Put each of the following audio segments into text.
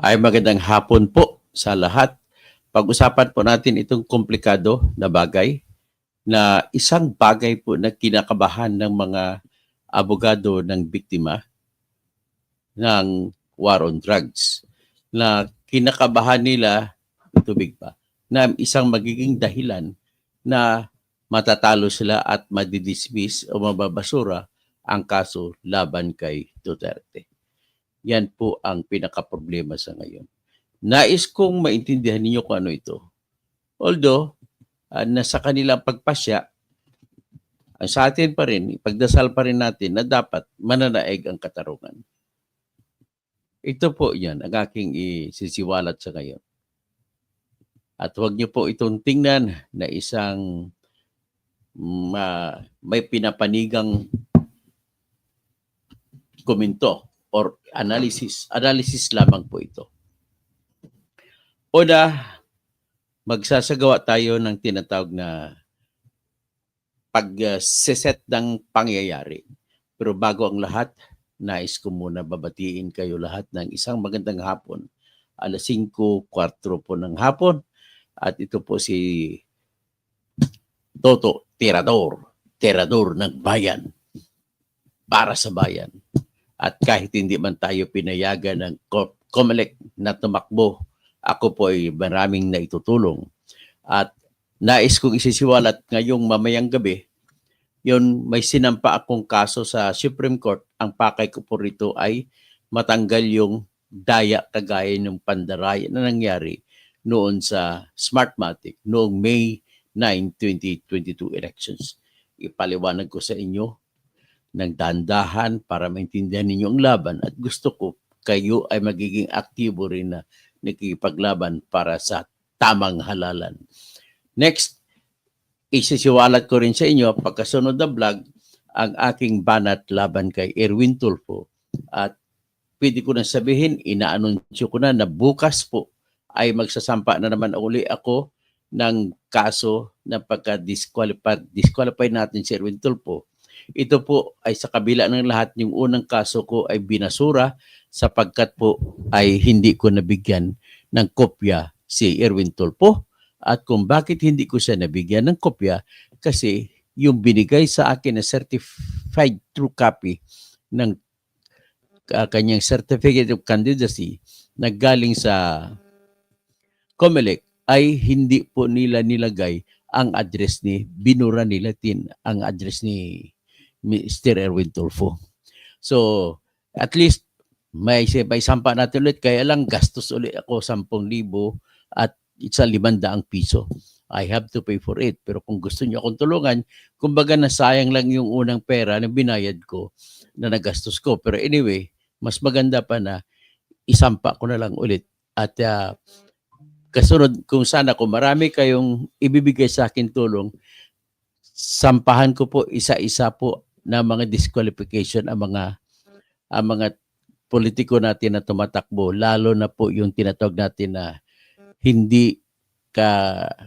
Ay magandang hapon po sa lahat. Pag-usapan po natin itong komplikado na bagay na isang bagay po na kinakabahan ng mga abogado ng biktima ng war on drugs. Na kinakabahan nila, tubig pa, na isang magiging dahilan na matatalo sila at madidismiss o mababasura ang kaso laban kay Duterte. Yan po ang pinaka-problema sa ngayon. Nais kong maintindihan ninyo kung ano ito. Although, nasa kanilang pagpasya, sa atin pa rin, ipagdasal pa rin natin na dapat mananaig ang katarungan. Ito po yan, ang aking isisiwalat sa ngayon. At huwag niyo po itong tingnan na isang may pinapanigang komento or analysis. Analysis lamang po ito. Una, magsasagawa tayo ng tinatawag na pag-set ng pangyayari. Pero bago ang lahat, nais ko muna babatiin kayo lahat ng isang magandang hapon. Alas 5:04 po ng hapon. At ito po si Toto Tirador ng bayan. Para sa bayan. At kahit hindi man tayo pinayagan ng COMELEC na tumakbo, ako po ay maraming naitutulong. At nais kong isisiwalat ngayong mamayang gabi, yun may sinampa akong kaso sa Supreme Court. Ang pakay ko po rito ay matanggal yung daya kagaya ng pandaraya na nangyari noon sa Smartmatic noong May 9, 2022 elections. Ipaliwanag ko sa inyo ng dandahan para maintindihan ninyo ang laban at gusto ko kayo ay magiging aktibo rin na nakikipaglaban para sa tamang halalan. Next, isisiwalat ko rin sa inyo pagkasunod na vlog ang aking banat laban kay Erwin Tulfo at pwede ko na sabihin, inaanunsyo ko na bukas po ay magsasampa na naman uli ako ng kaso na pagka-disqualify natin si Erwin Tulfo. Ito po ay sa kabila ng lahat, yung unang kaso ko ay binasura sapagkat po ay hindi ko nabigyan ng kopya si Erwin Tulfo. At kung bakit hindi ko siya nabigyan ng kopya, kasi yung binigay sa akin na certified true copy ng kanyang certificate of candidacy na galing sa COMELEC ay hindi po nila nilagay ang address ni, binura nila ang address ni Mr. Erwin Tulfo. So, at least may sampa natin ulit, kaya lang gastos ulit ako 10,000 at isa 500 piso. I have to pay for it. Pero kung gusto niyo akong tulungan, kumbaga nasayang lang yung unang pera na binayad ko na nagastos ko. Pero anyway, mas maganda pa na isampa ko na lang ulit. At kasunod, kung sana kung marami kayong ibibigay sa akin tulong, sampahan ko po isa-isa po na mga disqualification ang mga politiko natin na tumatakbo, lalo na po yung tinatawag natin na hindi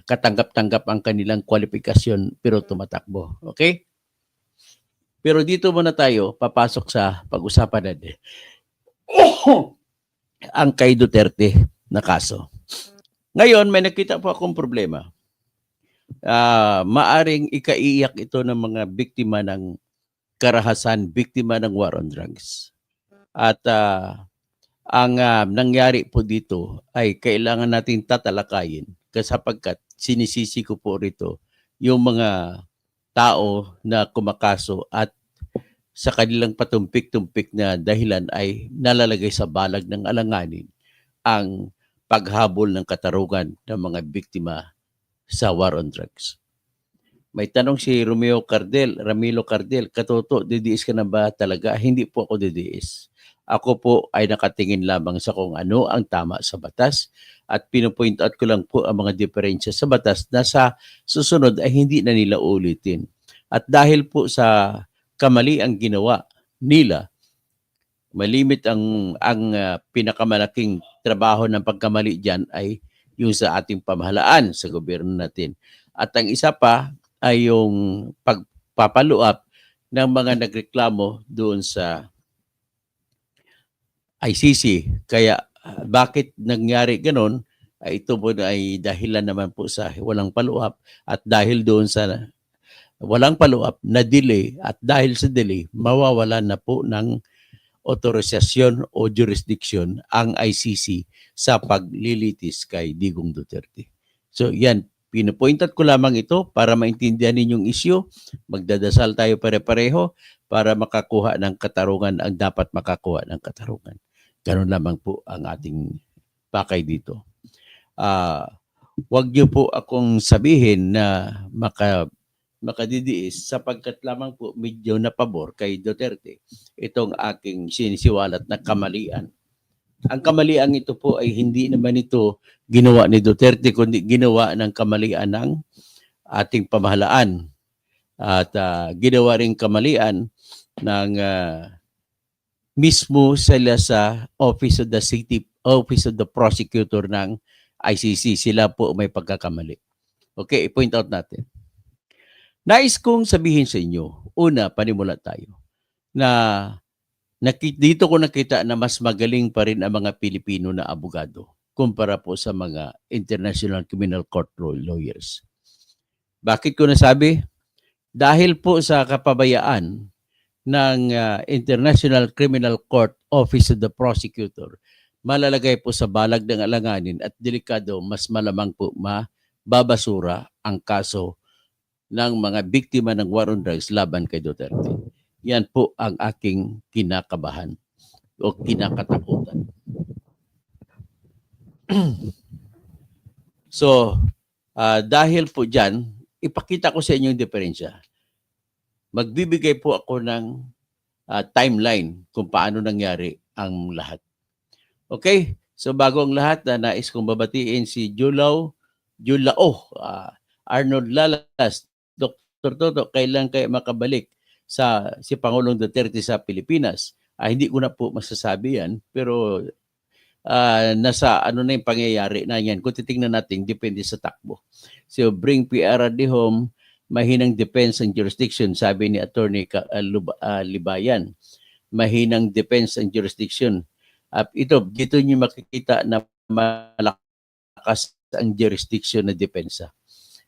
katanggap-tanggap ang kanilang kwalifikasyon pero tumatakbo. Okay? Pero dito muna tayo papasok sa pag-usapan natin. Ang kay Duterte na kaso. Ngayon, may nakita po akong problema. Maaring ikaiiyak ito ng mga biktima ng karahasan, biktima ng war on drugs. At ang nangyari po dito ay kailangan natin tatalakayin sapagkat sinisisi ko po rito yung mga tao na kumakaso at sa kanilang patumpik-tumpik na dahilan ay nalalagay sa balag ng alanganin ang paghabol ng katarungan ng mga biktima sa war on drugs. May tanong si Ramilo Cardel, katoto, didiis ka na ba talaga? Hindi po ako didiis. Ako po ay nakatingin lamang sa kung ano ang tama sa batas at pinupoint out ko lang po ang mga diferensya sa batas na sa susunod ay hindi na nila ulitin. At dahil po sa kamali ang ginawa nila, malimit ang pinakamalaking trabaho ng pagkamali dyan ay yung sa ating pamahalaan sa gobyerno natin. At ang isa pa ay yung pagpapaluap ng mga nagreklamo doon sa ICC. Kaya bakit nangyari ganon? Ito po ay dahilan naman po sa walang follow-up at dahil doon sa walang follow-up na delay at dahil sa delay, mawawalan na po ng otorisasyon o jurisdiction ang ICC sa paglilitis kay Digong Duterte. So yan, pinupointat ko lamang ito para maintindihan ninyong issue. Magdadasal tayo pare-pareho para makakuha ng katarungan ang dapat makakuha ng katarungan. Ganun lamang po ang ating pakay dito. Wag niyo po akong sabihin na makadidiis sapagkat lamang po medyo na pabor kay Duterte itong aking sinisiwalat na kamalian. Ang kamalian ito po ay hindi naman ito ginawa ni Duterte kundi ginawa ng kamalian ng ating pamahalaan at ginawa rin kamalian ng mismo sila sa Office of the Prosecutor ng ICC. Sila po may pagkakamali. Okay, i-point out natin. Nais kong sabihin sa inyo, una, panimula tayo, na dito ko nakita na mas magaling pa rin ang mga Pilipino na abogado kumpara po sa mga International Criminal Court lawyers. Bakit ko nasabi? Dahil po sa kapabayaan ng International Criminal Court Office of the Prosecutor, malalagay po sa balag ng alanganin at delikado, mas malamang po mababasura ang kaso ng mga biktima ng war on drugs laban kay Duterte. Yan po ang aking kinakabahan o kinakatakutan. So, dahil po dyan, ipakita ko sa inyo yung diferensya. Magbibigay po ako ng timeline kung paano nangyari ang lahat. Okay? So, bago ang lahat, nais kong babatiin si Julao, Arnold Lalas, Dr. Toto, kailan kayo makabalik si Pangulong Duterte sa Pilipinas? Hindi ko na po masasabi yan, pero nasa ano na yung pangyayari na yan. Kung titingnan natin, depende sa takbo. So, bring PRRD home, mahinang defense and jurisdiction, sabi ni Attorney Libayan. Mahinang defense and jurisdiction. Dito nyo makikita na malakas ang jurisdiction na depensa.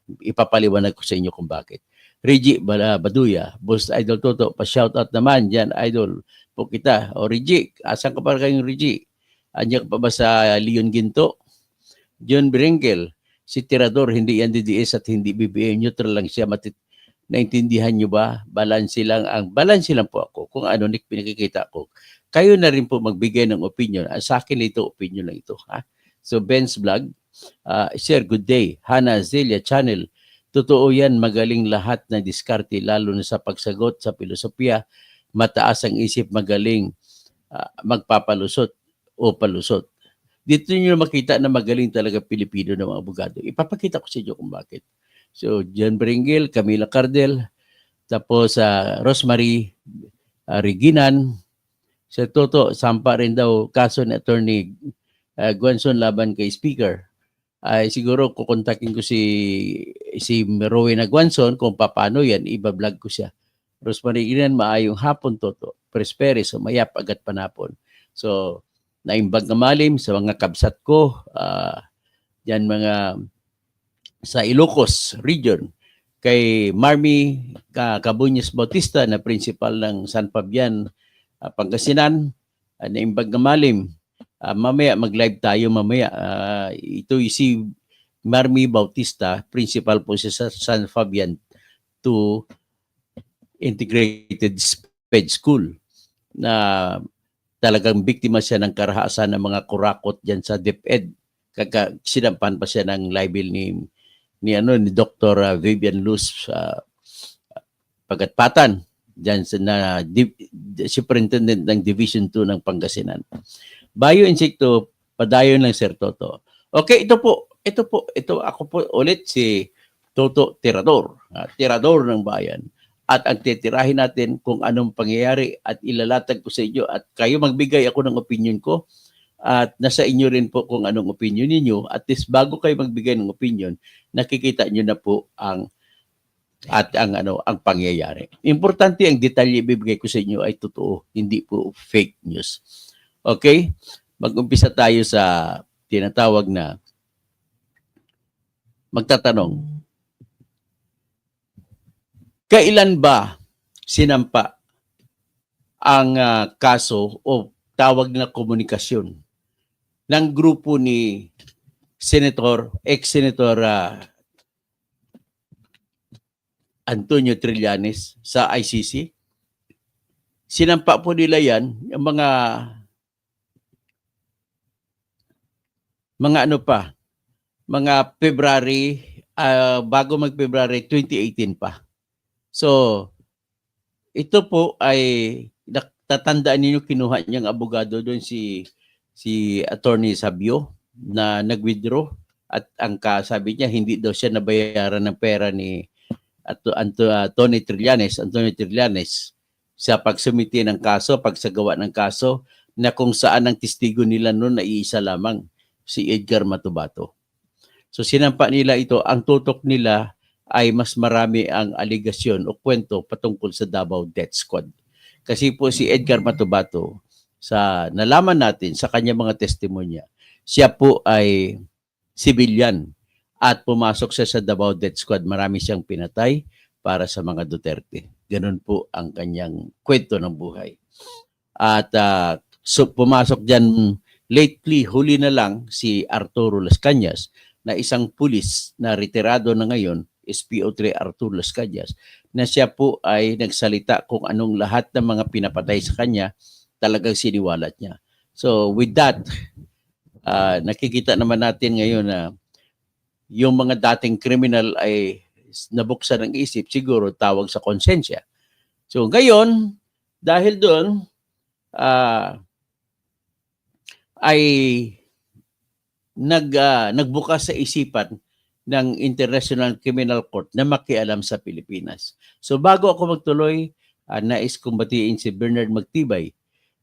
Ipapaliwanag ko sa inyo kung bakit. Reggie Baduya, Boss Idol Toto, pa-shoutout naman dyan, Idol po kita. O Reggie, asan ka pa kayong Reggie? Andiyan ka pa ba sa Leon Ginto? John Berenguel, si Tirador, hindi yan DDS at hindi BBM, neutral lang siya. Naintindihan nyo ba? Balanse lang po ako kung ano pinakikita ko. Kayo na rin po magbigay ng opinion. Sa akin ito, opinion lang ito. Ha? So Ben's Vlog, share, good day. Hana Zelia Channel, totoo yan, magaling lahat na diskarte, lalo na sa pagsagot sa filosofiya. Mataas ang isip, magaling magpapalusot o palusot. Dito nyo makita na magaling talaga Pilipino ng mga abogado. Ipapakita ko sa inyo kung bakit. So, John Berenguel, Camila Cardel, tapos Rosemary Reginan, sa Toto, sampa rin daw kaso ni Attorney Guanzon laban kay Speaker. Siguro kukontakin ko si Rowena Guanzon kung paano yan, iba-vlog ko siya. Rosemary Reginan, maayong hapon Toto. Presperes, mayap agad panapon. So, naimbag na malim sa mga kabsat ko, yan mga sa Ilocos region, kay Marmy Cabuñas Bautista na principal ng San Fabian, Pangasinan, naimbag na malim. Mamaya mag-live tayo mamaya. Ito si Marmy Bautista, principal po siya sa San Fabian 2 Integrated Sped School na talagang biktima siya ng karahasan ng mga kurakot diyan sa DepEd. Sinampan pa siya ng libel ni Dr. Vivian Luz Pagatpatan diyan na Superintendent ng Division 2 ng Pangasinan. Bioinsekto, padayon lang Sir Toto. Okay, ito ako po ulit si Toto Tirador, tirador ng bayan. At ang titirahin natin kung anong pangyayari at ilalatag ko sa inyo at kayo magbigay ako ng opinion ko at nasa inyo rin po kung anong opinion ninyo. At least bago kayo magbigay ng opinion, nakikita nyo na po ang pangyayari. Importante ang detalye ibibigay ko sa inyo ay totoo, hindi po fake news. Okay? Mag-umpisa tayo sa tinatawag na magtatanong, kailan ba sinampa ang kaso o tawag na komunikasyon ng grupo ni ex-Senator Antonio Trillanes sa ICC? Sinampa po nila yan, yung mga February, bago mag-February 2018 pa. So, ito po ay natatandaan ninyo, kinuha niyang abogado doon si Attorney Sabio na nag-withdraw at ang sabi niya hindi daw siya nabayaran ng pera ni Antonio Trillanes sa pagsumiti ng kaso, pagsagawa ng kaso na kung saan ang testigo nila noon ay iisa lamang, si Edgar Matubato. So sinampa nila ito, ang tutok nila ay mas marami ang aligasyon o kwento patungkol sa Davao Death Squad. Kasi po si Edgar Matubato, sa nalaman natin sa kanya mga testimonya, siya po ay civilian at pumasok siya sa Davao Death Squad. Marami siyang pinatay para sa mga Duterte. Ganun po ang kanyang kwento ng buhay. At so pumasok dyan lately, huli na lang si Arturo Las Cañas na isang pulis na retirado na ngayon, SPO3 Arturo Las Cañas, na siya po ay nagsalita kung anong lahat ng mga pinapatay sa kanya, talagang siniwalat niya. So with that, nakikita naman natin ngayon na yung mga dating kriminal ay nabuksan ng isip, siguro tawag sa konsensya. So ngayon, dahil doon, ay nagbukas sa isipan ng International Criminal Court na makialam sa Pilipinas. So bago ako magtuloy, nais kong batiin si Bernard Magtibay.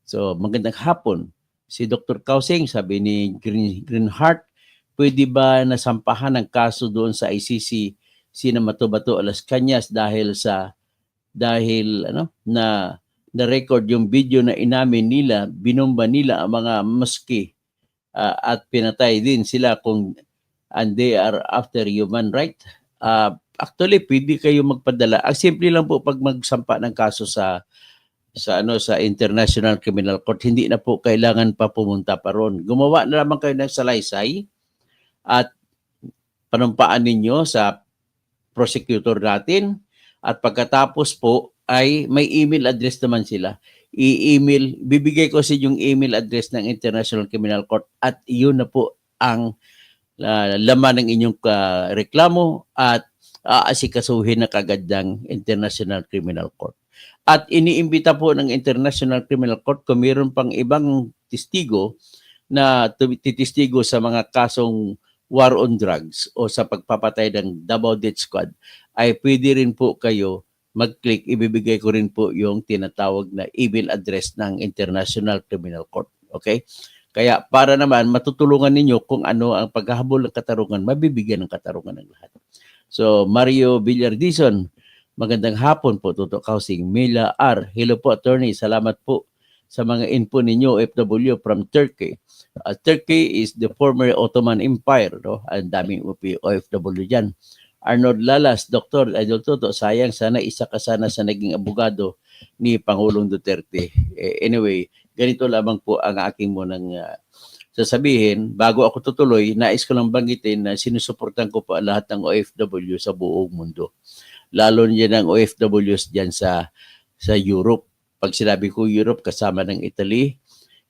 So magandang hapon. Si Dr. Kausing, sabi ni Greenheart, pwede ba nasampahan ng kaso doon sa ICC sina Matubato Las Cañas dahil na record yung video na inamin nila, binomba nila ang mga mosque at pinatay din sila and they are after human right. Actually, pwede kayo magpadala. Ang simple lang po pag magsampa ng kaso sa International Criminal Court, hindi na po kailangan pa pumunta pa ron. Gumawa na lamang kayo ng salaysay at panumpaan ninyo sa prosecutor natin at pagkatapos po ay may email address naman sila. Bibigay ko sa yung email address ng International Criminal Court at iyon na po ang laman ng inyong reklamo at aasikasuhin na kagad ng International Criminal Court. At iniimbita po ng International Criminal Court kung mayroon pang ibang testigo na titistigo sa mga kasong war on drugs o sa pagpapatay ng Davao Death Squad, ay pwede rin po kayo mag-click. Ibibigay ko rin po yung tinatawag na email address ng International Criminal Court. Okay? Kaya para naman matutulungan ninyo kung ano ang paghahabol ng katarungan, mabibigyan ng katarungan ng lahat. So, Mario Villardison, magandang hapon po, Tuto Kausing. Mila R, hello po, attorney. Salamat po sa mga info ninyo, FW from Turkey. Turkey is the former Ottoman Empire, no? Ang daming OFW dyan. Arnold Lalas, Dr. Idol Toto, sayang sana isa ka sana sa naging abogado ni Pangulong Duterte. Anyway, ganito lamang po ang aking munang sasabihin. Bago ako tutuloy, nais ko lang banggitin na sinusuportan ko pa lahat ng OFW sa buong mundo. Lalo niya ng OFWs dyan sa Europe. Pag sinabi ko Europe, kasama ng Italy,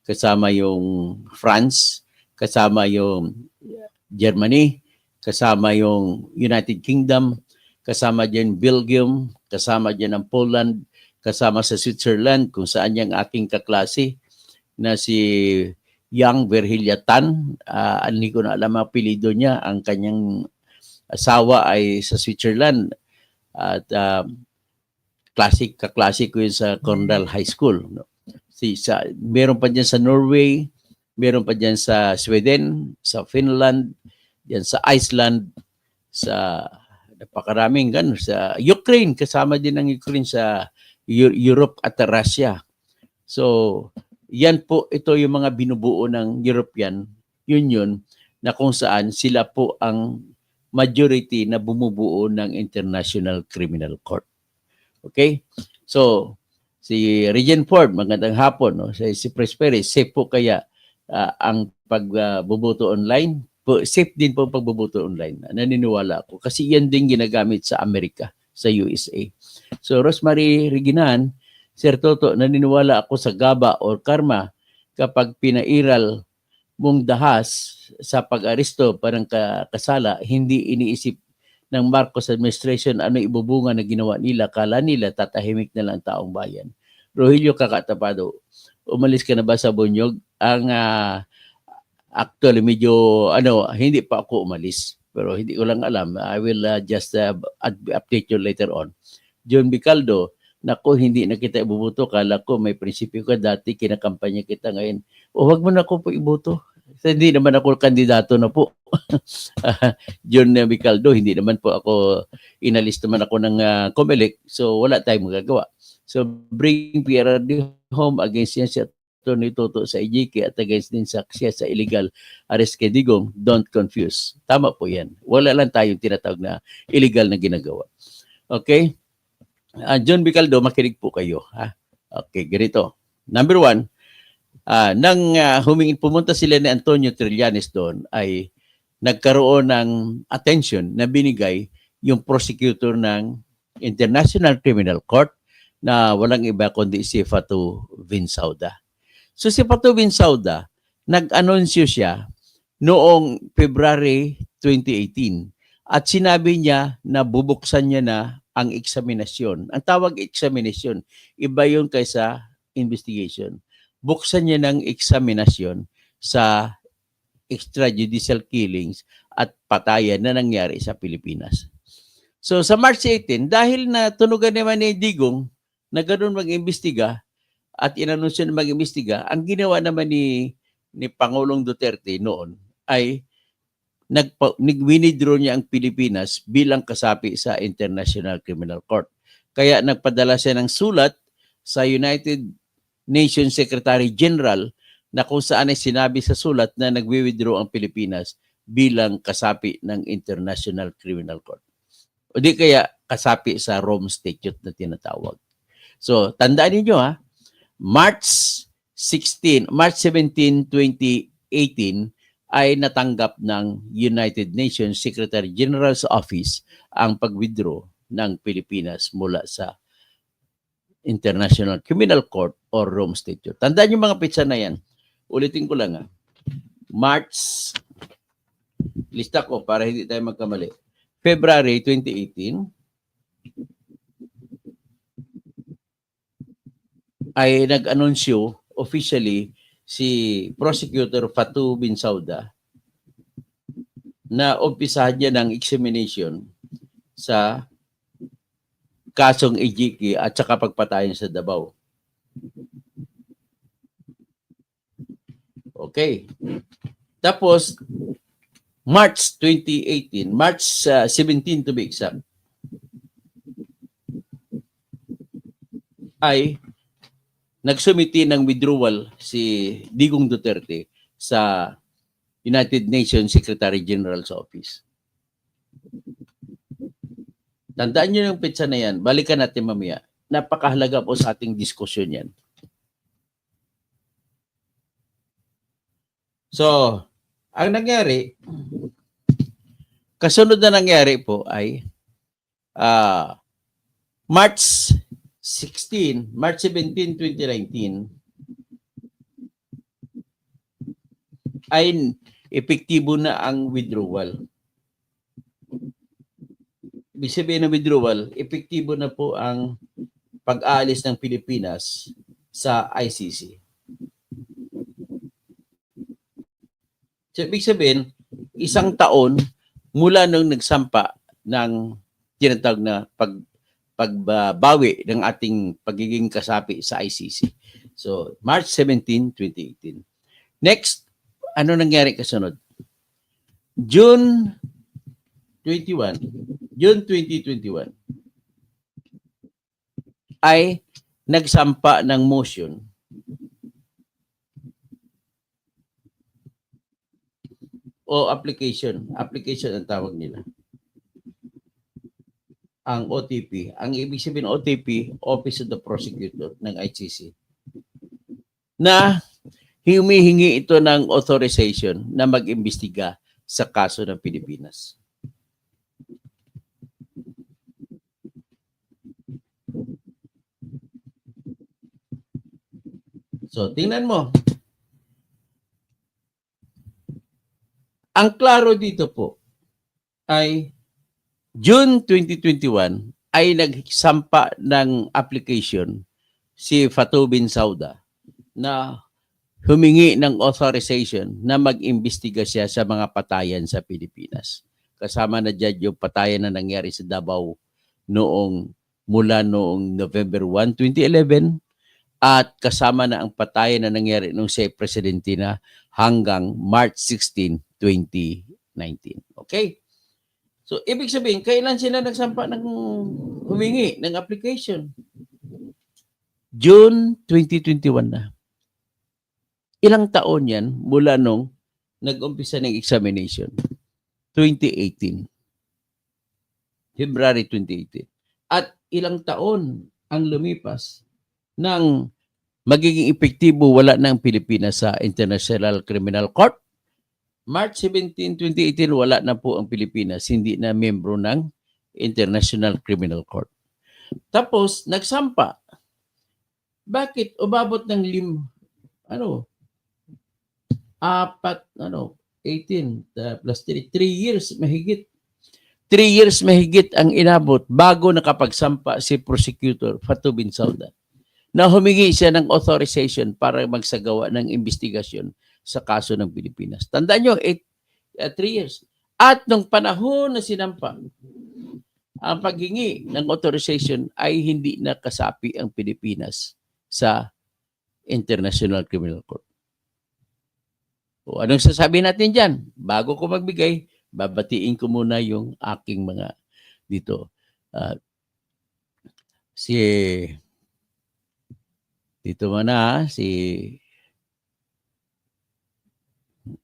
kasama yung France, kasama yung Germany, kasama yung United Kingdom, kasama dyan Belgium, kasama dyan ang Poland, kasama sa Switzerland, kung saan yung aking kaklase na si Yang Verhilia Tan. Hindi ko na alam ang apelido niya. Ang kanyang asawa ay sa Switzerland at kaklase ko yun sa Cornell High School. No? Meron pa dyan sa Norway, meron pa dyan sa Sweden, sa Finland, dyan sa Iceland, sa napakaraming ganun, sa Ukraine, kasama din ang Ukraine sa Europe at Russia. So, Yan po, ito yung mga binubuo ng European Union na kung saan sila po ang majority na bumubuo ng International Criminal Court. Okay? So, si Regent Ford, magandang hapon. No? Si Presperis, safe po kaya ang pagbubuto online? Safe din po ang pagbubuto online. Naniniwala ako. Kasi yan din ginagamit sa Amerika, sa USA. So, Rosemary Reginan, Sir Toto, naniniwala ako sa GABA or karma kapag pinairal mong dahas sa pag-aresto parang kasala, hindi iniisip ng Marcos administration ano ibubunga na ginawa nila. Kala nila tatahimik na lang ang taong bayan. Rogelio Kakatapado, umalis ka na ba sa Bunyog? Ang actually medyo hindi pa ako umalis. Pero hindi ko lang alam. I will just update you later on. John Bicaldo, naku, hindi na kita ibubuto. Kala ko may prinsipyo ka dati, kinakampanya kita ngayon. O wag mo na ako po ibuto. So, hindi naman ako kandidato na po. John Bicaldo, hindi naman po ako, inalis naman ako ng COMELEC. So wala tayong magagawa. So bring PRRD home against yan si Atty. Toto sa IJK at against din sa illegal arrest kay Digong. Don't confuse. Tama po yan. Wala lang tayong tinatawag na illegal na ginagawa. Okay? John Bicaldo, makinig po kayo. Ha? Okay, ganito. Number one, nang pumunta sila ni Antonio Trillanes doon, ay nagkaroon ng attention na binigay yung prosecutor ng International Criminal Court na walang iba kundi si Fatou Bensouda. So si Fatou Bensouda, nag-anunsyo siya noong February 2018 at sinabi niya na bubuksan niya na ang eksaminasyon. Ang tawag eksaminasyon, iba yun kaysa investigation. Buksan niya ng eksaminasyon sa extrajudicial killings at patayan na nangyari sa Pilipinas. So sa March 18, dahil na tunugan naman ni Digong na ganoon mag-imbestiga at inanunsyo na mag-imbestiga, ang ginawa naman ni Pangulong Duterte noon ay winidraw niya ang Pilipinas bilang kasapi sa International Criminal Court. Kaya nagpadala siya ng sulat sa United Nations Secretary General na kung saan ay sinabi sa sulat na nagwi-withdraw ang Pilipinas bilang kasapi ng International Criminal Court. O di kaya kasapi sa Rome Statute na tinatawag. So, tandaan niyo March 17, 2018 ay natanggap ng United Nations Secretary General's Office ang pag-withdraw ng Pilipinas mula sa International Criminal Court or Rome Statute. Tandaan niyo mga petsa na yan. Ulitin ko lang March, lista ko para hindi tayo magkamali. February 2018 ay nag-anunsyo officially si Prosecutor Fatou Bensouda na umpisahan niya ng examination sa kasong IJK at saka pagpatayan sa Davao. Okay. Tapos, March 2018, March 17 to be exact, ay nagsumiti ng withdrawal si Digong Duterte sa United Nations Secretary General's Office. Tandaan nyo yung petsa na yan. Balikan natin mamaya. Napakahalaga po sa ating diskusyon yan. So, ang nangyari, kasunod na nangyari po ay March 17, 2019 ay epektibo na ang withdrawal. Ibig sabihin ng withdrawal, epektibo na po ang pag-aalis ng Pilipinas sa ICC. So, ibig sabihin, isang taon mula nung nagsampa ng tinatawag na pagbawi ng ating pagiging kasapi sa ICC. So, March 17, 2018. Next, ano nangyari kasunod? June 2021 ay nagsampa ng motion o application. Application ang tawag nila. Ang OTP. Ang ibig sabihin ng OTP, Office of the Prosecutor ng ICC. Na humihingi ito ng authorization na mag-imbestiga sa kaso ng Pilipinas. So, tingnan mo. Ang klaro dito po ay June 2021 ay nagsampa ng application si Fatou bin Sauda na humingi ng authorization na mag-imbestiga siya sa mga patayan sa Pilipinas. Kasama na dyan yung patayan na nangyari sa Davao mula noong November 1, 2011 at kasama na ang patayan na nangyari nung siya presidente na hanggang March 16, 2019. Okay? So, ibig sabihin, kailan sila nagsampa ng humingi ng application? June 2021 na. Ilang taon yan mula nung nag-umpisa ng examination? 2018. February 2018. At ilang taon ang lumipas nang magiging epektibo wala na ang Pilipinas sa International Criminal Court? March 17, 2018, wala na po ang Pilipinas. Hindi na membro ng International Criminal Court. Tapos, nagsampa. Bakit umabot ng 18 plus 3 years mahigit. 3 years mahigit ang inabot bago nakapagsampa si Prosecutor Fatou bin Sauda na humingi siya ng authorization para magsagawa ng investigasyon sa kaso ng Pilipinas. Tandaan nyo, 3 years. At nung panahon na sinampa, ang paghingi ng authorization ay hindi nakasapi ang Pilipinas sa International Criminal Court. O anong sasabihin natin dyan? Bago ko magbigay, babatiin ko muna yung aking mga dito.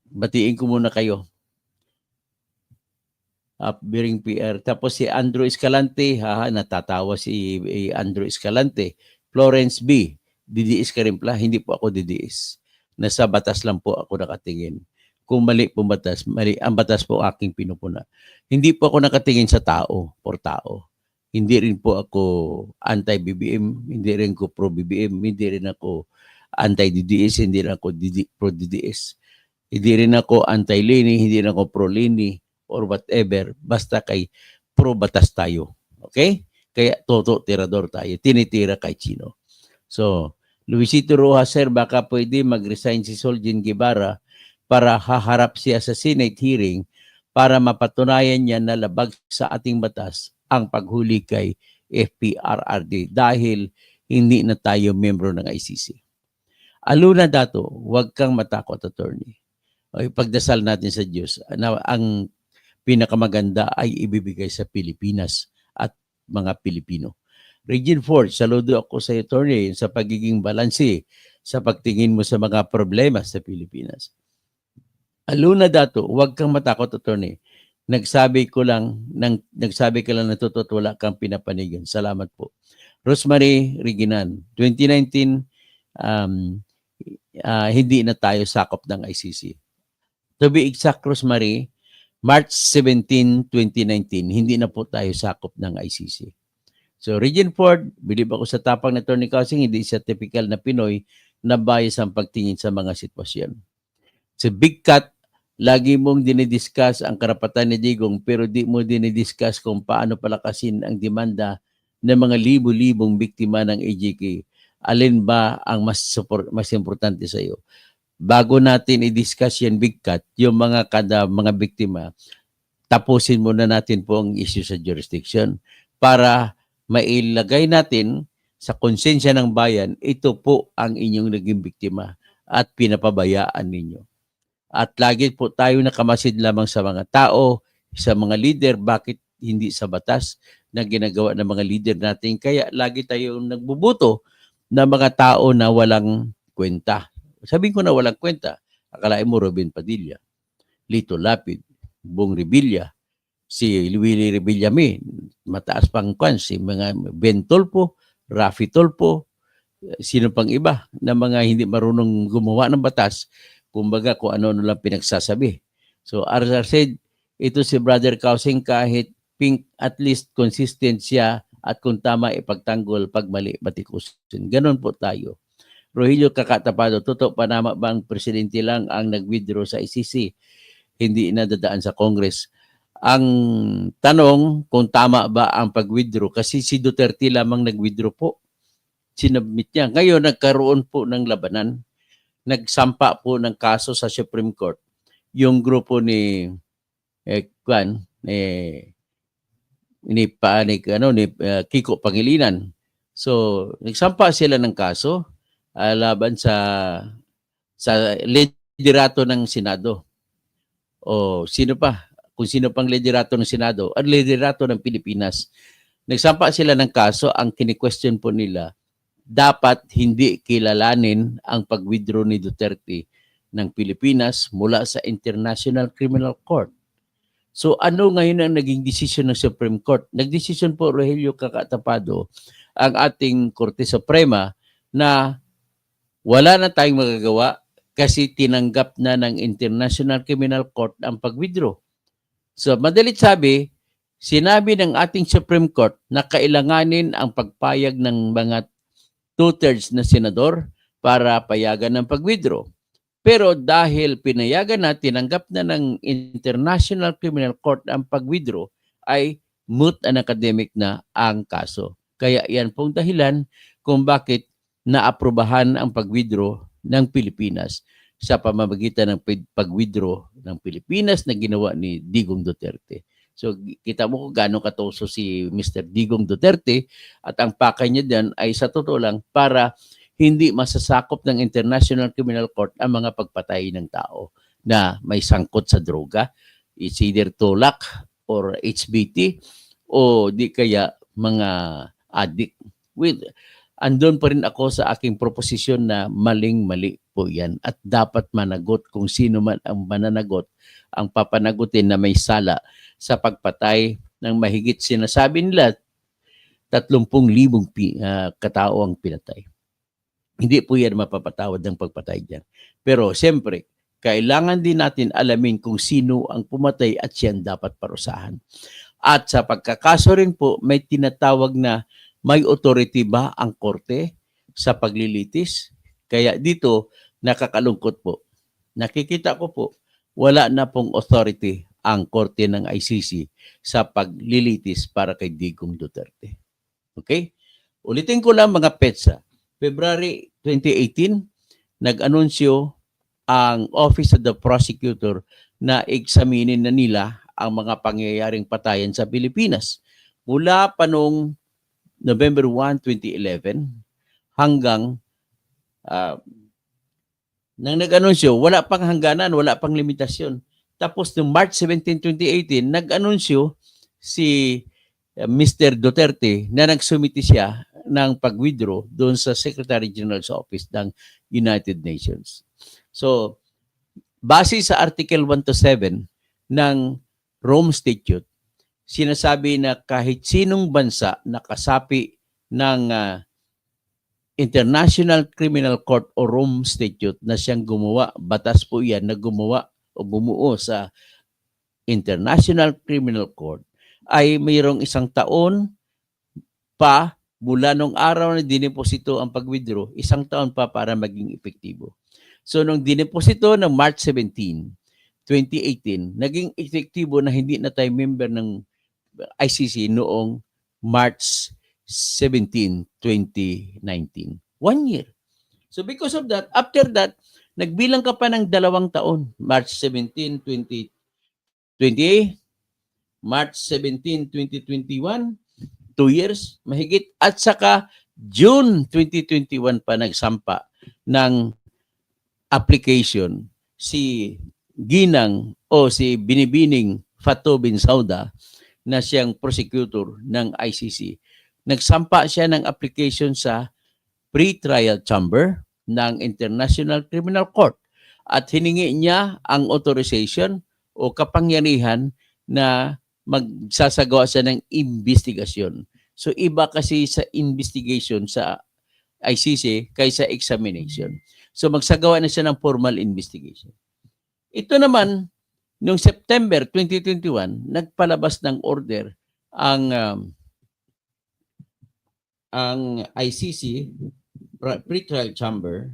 Batiin ko muna kayo. Upbearing PR. Tapos si Andrew Escalante, natatawa si Andrew Escalante. Florence B. DDS ka rin pala. Hindi po ako DDS. Nasa batas lang po ako nakatingin. Kung mali po batas, mali ang batas po aking pinupuna. Hindi po ako nakatingin sa tao, por tao. Hindi rin po ako anti-BBM, hindi rin ako pro-BBM, hindi rin ako anti-DDS, hindi rin ako pro-DDS. Hindi rin ako anti-Lini, hindi rin ako pro-Lini or whatever. Basta kay pro-batas tayo. Okay? Kaya toto tirador tayo. Tinitira kay Chino. So, Luisito Rojas, sir, baka pwede mag-resign si Soljen Guevara para haharap siya sa Senate hearing para mapatunayan niya na labag sa ating batas ang paghuli kay FPRRD dahil hindi na tayo membro ng ICC. Aluna dato, huwag kang matakot, attorney. O ipagdasal natin sa Diyos na ang pinakamaganda ay ibibigay sa Pilipinas at mga Pilipino. Regine Ford, saludo ako sa attorney sa pagiging balanse sa pagtingin mo sa mga problema sa Pilipinas. Aluna dato, huwag kang matakot, attorney. Nagsabi ka lang natutut, wala kang pinapanigan. Salamat po. Rosemary Reginan, 2019, hindi na tayo sakop ng ICC. To be exact, Rosemary, March 17, 2019, hindi na po tayo sakop ng ICC. So, Regine Ford, bilib ako sa tapang na Attorney Kausing, hindi siya typical na Pinoy na bias ang pagtingin sa mga sitwasyon. Si Big Cat, lagi mong dinidiscuss ang karapatan ni Digong pero di mo dinidiscuss kung paano palakasin ang demanda ng mga libo-libong biktima ng AJK. Alin ba ang mas importante sa iyo? Bago natin i-discuss yan, Big Cat, yung mga biktima, tapusin muna natin po ang issue sa jurisdiction para mailagay natin sa konsensya ng bayan, ito po ang inyong naging biktima at pinapabayaan ninyo. At lagi po tayo nakamasid lamang sa mga tao, sa mga leader, bakit hindi sa batas na ginagawa ng mga leader natin. Kaya lagi tayong nagbubuto ng mga tao na walang kwenta. Sabihin ko na walang kwenta, akalain mo Robin Padilla. Lito Lapid, Bong Revilla, si Willie Revillame, mataas pang kwan, si mga Ben Tolpo, Rafi Tolpo, sino pang iba na mga hindi marunong gumawa ng batas, kumbaga kung ano-ano lang pinagsasabi. So as I said, ito si Brother Kausing kahit pink, at least consistent siya at kung tama ipagtanggol, pag mali batikusin. Ganon po tayo. Rogelio Kakatapado, totoo pa naman bang presidente lang ang nag-withdraw sa ICC? Hindi nadadaan sa Congress. Ang tanong kung tama ba ang pag-withdraw, kasi si Duterte lamang nag-withdraw po. Sinubmit niya. Ngayon, nagkaroon po ng labanan. Nagsampa po ng kaso sa Supreme Court. Yung grupo ni Kiko Pangilinan. So, nagsampa sila ng kaso laban sa liderato ng Senado. O sino pa? Kung sino pang liderato ng Senado, ang liderato ng Pilipinas. Nagsampa sila ng kaso, ang kini-question po nila, dapat hindi kilalanin ang pag-withdraw ni Duterte ng Pilipinas mula sa International Criminal Court. So ano ngayon ang naging desisyon ng Supreme Court? Nagdesisyon po, Rogelio Kakatapado, ang ating Korte Suprema na wala na tayong magagawa kasi tinanggap na ng International Criminal Court ang pag-withdraw. So madalit sabi, sinabi ng ating Supreme Court na kailanganin ang pagpayag ng mga 2/3 na senador para payagan ng pag-withdraw. Pero dahil pinayagan na, tinanggap na ng International Criminal Court ang pag-withdraw, ay moot and academic na ang kaso. Kaya yan pong dahilan kung bakit naaprubahan ang pag-withdraw ng Pilipinas sa pamamagitan ng pag-withdraw ng Pilipinas na ginawa ni Digong Duterte. So kita mo kung gaano katoso si Mr. Digong Duterte at ang pakay niya diyan ay sa totoo lang para hindi masasakop ng International Criminal Court ang mga pagpatay ng tao na may sangkot sa droga. It's either tulak or HBT o di kaya mga addict. Andun pa rin ako sa aking proposisyon na maling-mali po yan at dapat managot kung sino man ang mananagot ang papanagutin na may sala sa pagpatay ng mahigit sinasabi nila 30,000 katao ang pinatay. Hindi po yan mapapatawad ng pagpatay dyan. Pero siyempre, kailangan din natin alamin kung sino ang pumatay at siyan dapat parusahan. At sa pagkakaso rin po, may tinatawag na may authority ba ang korte sa paglilitis? Kaya dito, nakakalungkot po. Nakikita ko po, wala na pong authority ang korte ng ICC sa paglilitis para kay Digong Duterte. Okay? Ulitin ko lang mga petsa. February 2018, nag-anunsyo ang Office of the Prosecutor na eksaminin na nila ang mga pangyayaring patayan sa Pilipinas. Mula pa noong November 1, 2011 hanggang nang nag-anunsyo, wala pang hangganan, wala pang limitasyon. Tapos noong March 17, 2018, nag-anunsyo si Mr. Duterte na nagsumiti siya ng pag-withdraw doon sa Secretary General's Office ng United Nations. So, base sa Article 127 ng Rome Statute, sinasabi na kahit sinong bansa nakasapi ng International Criminal Court o Rome Statute na siyang gumawa, batas po yan na gumawa o bumuo sa International Criminal Court, ay mayroong 1 taon pa mula nung araw na dineposito ang pag-withdraw, 1 taon pa para maging epektibo. So nung dineposito ng March 17, 2018, naging epektibo na hindi na tayo member ng ICC noong March 17, 2019. 1 year. So because of that, after that, nagbilang ka pa ng 2 taon. March 17, 2020, March 17, 2021, 2 years, mahigit. At saka June 2021 pa nagsampa ng application si Ginang o si Binibining Fatou Bensouda na siyang prosecutor ng ICC. Nagsampa siya ng application sa pre-trial chamber ng International Criminal Court at hiningi niya ang authorization o kapangyarihan na magsasagawa siya ng investigasyon. So iba kasi sa investigation sa ICC kaysa examination. So magsagawa na siya ng formal investigation. Ito naman, noong September 2021, nagpalabas ng order ang ICC pretrial chamber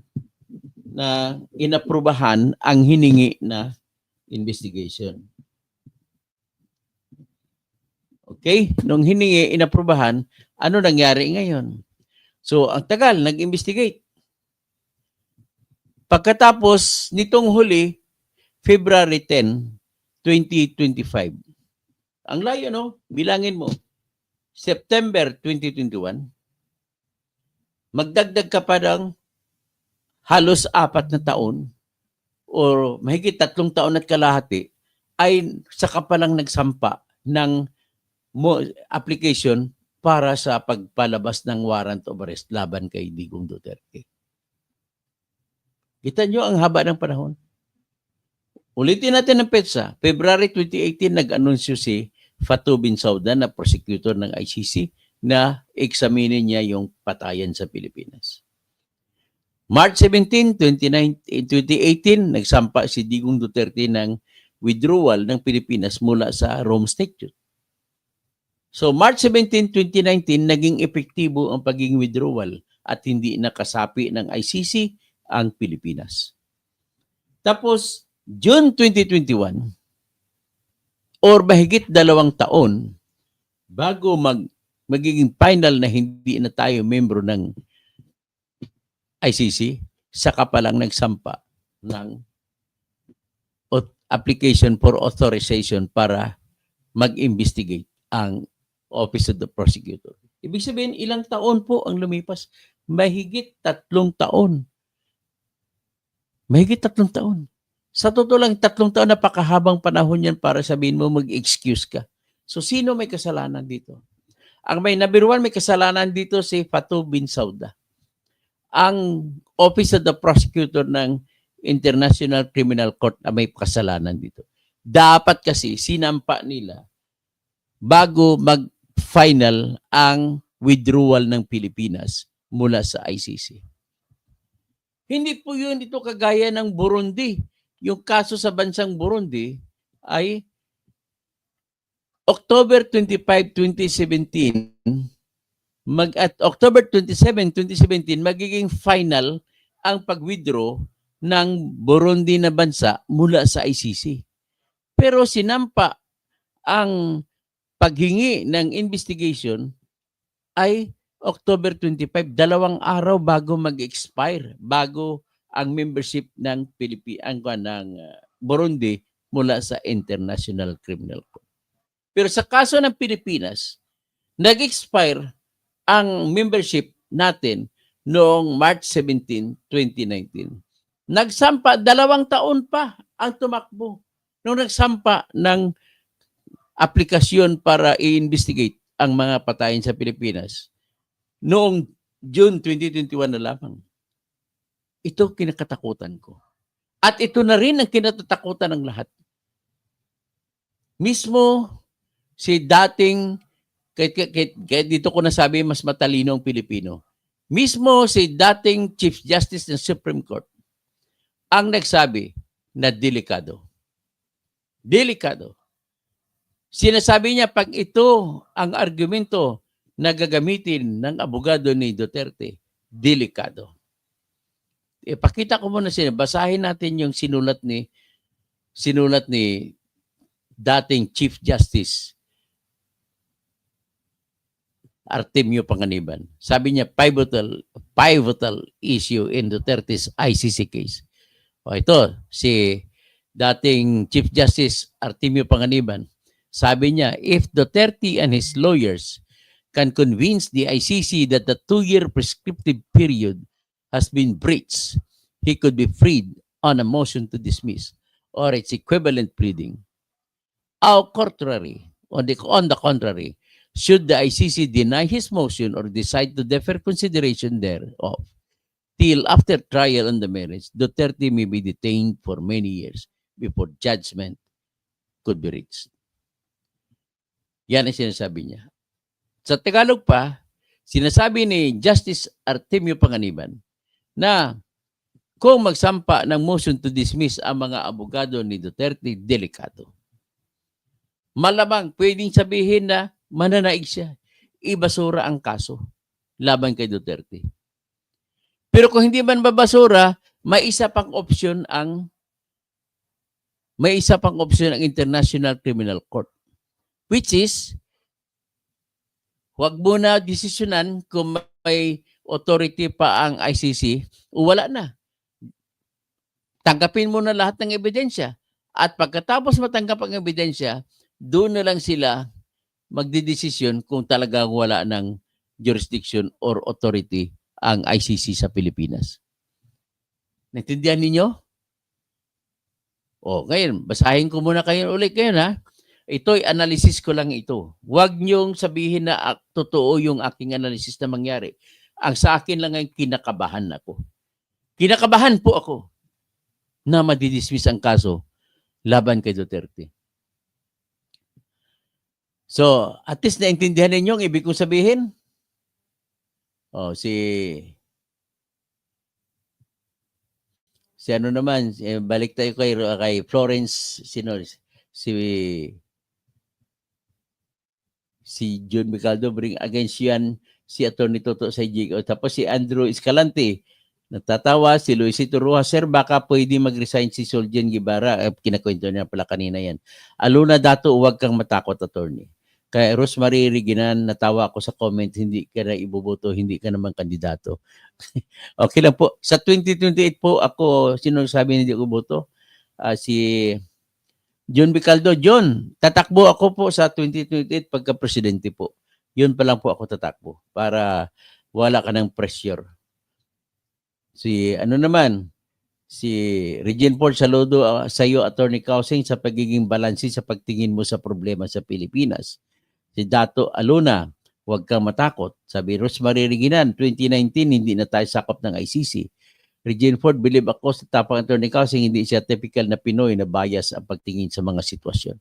na inaprubahan ang hiningi na investigation. Okay? Nung hiningi, inaprubahan, ano nangyari ngayon? So, ang tagal, nag-investigate. Pagkatapos, nitong huli, February 10, 2025. Ang layo, no? Bilangin mo. September 2021, magdagdag ka pa ng halos 4 na taon o mahigit 3 taon at kalahati ay saka pa lang nagsampa ng application para sa pagpalabas ng warrant of arrest laban kay Digong Duterte. Kita nyo ang haba ng panahon. Ulitin natin ang petsa. February 2018, nag-anunsyo si Fatou Bensouda na prosecutor ng ICC na examinin niya yung patayan sa Pilipinas. March 17, 2018, nagsampa si Digong Duterte ng withdrawal ng Pilipinas mula sa Rome Statute. So March 17, 2019, naging epektibo ang pagiging withdrawal at hindi nakasapi ng ICC ang Pilipinas. Tapos, June 2021, or mahigit 2 taon, bago magiging final na hindi na tayo membro ng ICC, saka pa lang nagsampa ng application for authorization para mag-investigate ang Office of the Prosecutor. Ibig sabihin, ilang taon po ang lumipas? Mahigit 3 taon. Mahigit 3 taon. Sa totoo lang, 3 taon, napakahabang panahon yan para sabihin mo mag-excuse ka. So, sino may kasalanan dito? Ang number 1 may kasalanan dito si Fatou Bensouda. Ang Office of the Prosecutor ng International Criminal Court na may kasalanan dito. Dapat kasi sinampa nila bago mag-final ang withdrawal ng Pilipinas mula sa ICC. Hindi po yun ito kagaya ng Burundi. Yung kaso sa bansang Burundi ay October 25, 2017, at October 27, 2017, magiging final ang pag-withdraw ng Burundi na bansa mula sa ICC. Pero sinampa ang paghingi ng investigation ay October 25, 2 araw bago mag-expire, bago ang membership ng Burundi mula sa International Criminal Court. Pero sa kaso ng Pilipinas, nag-expire ang membership natin noong March 17, 2019. Nagsampa, 2 taon pa ang tumakbo nung nagsampa ng aplikasyon para i-investigate ang mga patayin sa Pilipinas. Noong June 2021 na lamang. Ito kinakatakutan ko. At ito na rin ang kinatatakutan ng lahat. Mismo si dating, kahit dito ko nasabi mas matalino ang Pilipino, mismo si dating Chief Justice ng Supreme Court ang nagsabi na delikado. Delikado. Sinasabi niya, pag ito ang argumento na gagamitin ng abogado ni Duterte, delikado. Ipakita ko muna basahin natin yung sinulat ni dating Chief Justice Artemio Panganiban. Sabi niya, pivotal issue in Duterte's ICC case. O ito, si dating Chief Justice Artemio Panganiban. Sabi niya, if Duterte and his lawyers can convince the ICC that the 2-year prescriptive period has been breached, he could be freed on a motion to dismiss or its equivalent pleading. On the contrary, should the ICC deny his motion or decide to defer consideration thereof till after trial on the merits, Duterte may be detained for many years before judgment could be reached. Yan ang sinasabi niya. Sa Tagalog pa, sinasabi ni Justice Artemio Panganiban na kung magsampa ng motion to dismiss ang mga abogado ni Duterte, delikado. Malamang pwedeng sabihin na mananaig siya. Ibasura ang kaso laban kay Duterte. Pero kung hindi man babasura, may isa pang opsyon ang International Criminal Court, which is huwag mo na desisyonan kung may authority pa ang ICC o wala na. Tanggapin mo na lahat ng ebidensya. At pagkatapos matanggap ang ebidensya, doon na lang sila magdidesisyon kung talagang wala ng jurisdiction or authority ang ICC sa Pilipinas. Naintindihan ninyo? O, ngayon, basahin ko muna kayo ulit ngayon, ha? Ito'y analysis ko lang ito. Huwag niyong sabihin na totoo yung aking analysis na mangyari. Ang sa akin lang ay kinakabahan ako. Kinakabahan po ako na madidismiss ang kaso laban kay Duterte. So, at least naintindihan ninyo ang ibig kong sabihin? O, si ano naman, balik tayo kay Florence, si John Micaldo bring against yan si Atty. Toto Sayjic. Tapos si Andrew Escalante, natatawa, si Luisito Rojas, sir, baka pwede mag-resign si Soljen Guevara. Kinakwento niya pala kanina yan. Aluna Dato, huwag kang matakot, attorney. Kay Rosemary Reginan, natawa ako sa comment, hindi ka na iboboto, hindi ka naman kandidato. Okay lang po. Sa 2028 po, ako, sino sabi hindi ko boto? Si John Micaldo. John, tatakbo ako po sa 2028 pagka-presidente po. Yun pa lang po ako tatakbo para wala ka ng pressure. Si Regine Ford, saludo sa iyo, Attorney Causing, sa pagiging balansi sa pagtingin mo sa problema sa Pilipinas. Si Dato Aluna, huwag kang matakot. Sabi Rosemary Reginan, 2019, hindi na tayo sakop ng ICC. Regine Ford, believe ako sa tapang Attorney Causing, hindi siya typical na Pinoy na bias ang pagtingin sa mga sitwasyon.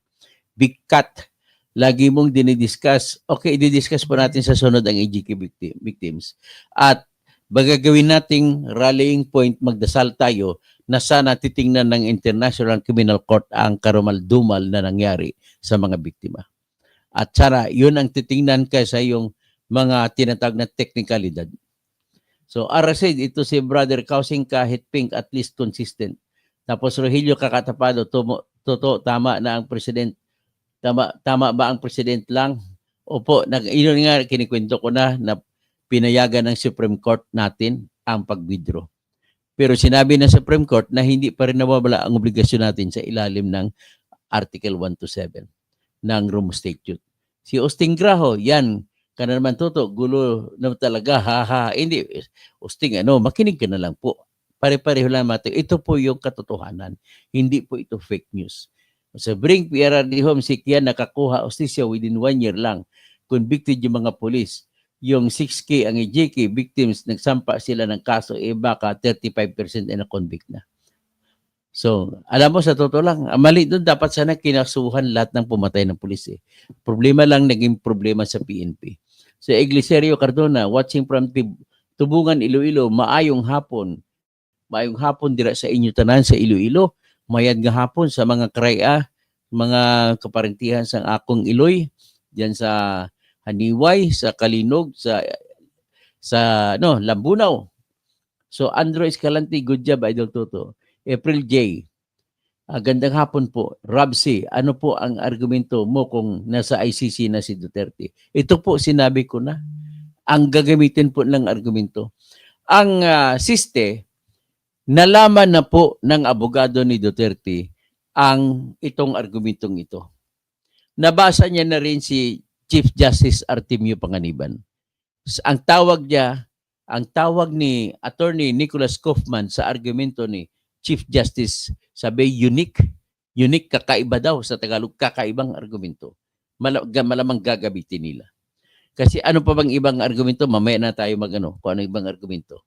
Big Cat, lagi mong dinidiscuss. Okay, i-discuss po natin sa sunod ang AGK victims. At bagagawin nating rallying point, magdasal tayo na sana titingnan ng International Criminal Court ang karumal-dumal na nangyari sa mga biktima. At sana yun ang titingnan kaysa yung mga tinatawag na technicalidad. So, said, ito si Brother Causing kahit pink, at least consistent. Tapos Rogelio Kakatapado, tama na ang president. Tama ba ang president lang? Opo, yun nga kinikwento ko na pinayagan ng Supreme Court natin ang pag-withdraw. Pero sinabi ng Supreme Court na hindi pa rin nawawala ang obligasyon natin sa ilalim ng Article 127 ng Rome Statute. Si Austin Graho, yan, ka na naman Toto, gulo na talaga, hindi, Austin, makinig ka na lang po. Pare-pareho lang natin. Ito po yung katotohanan. Hindi po ito fake news. Sa Bring PRRD home, si Kian nakakuha hostisya within 1 year lang. Convicted yung mga polis. Yung 6K ang EJK victims, nagsampa sila ng kaso, baka 35% ay na-convict na. So, alam mo, sa totoo lang, mali doon, dapat sana kinasuhan lahat ng pumatay ng pulis. Problema lang, naging problema sa PNP. So, Iglesiero Cardona, watching from Tubungan, Iloilo, maayong hapon. Maayong hapon dira sa inyo tanan sa Iloilo. Mayad nga hapon sa mga kraya, mga kaparentihan sa akong Iloy, diyan sa Haniway, sa Kalinog, sa Lambunaw. So, Andrew Escalante, good job, Idol Toto. April J. Gandang hapon po. Rob C. Ano po ang argumento mo kung nasa ICC na si Duterte? Ito po sinabi ko na. Ang gagamitin po ng argumento. Ang siste, nalaman na po ng abogado ni Duterte ang itong argumentong ito. Nabasa niya na rin si Chief Justice Artemio Panganiban. Ang tawag ni Attorney Nicholas Kaufman sa argumento ni Chief Justice, sabi unique, kakaiba daw sa Tagalog, kakaibang argumento. Malamang gagamitin nila. Kasi ano pa bang ibang argumento? Mamaya na tayo kung ano ibang argumento.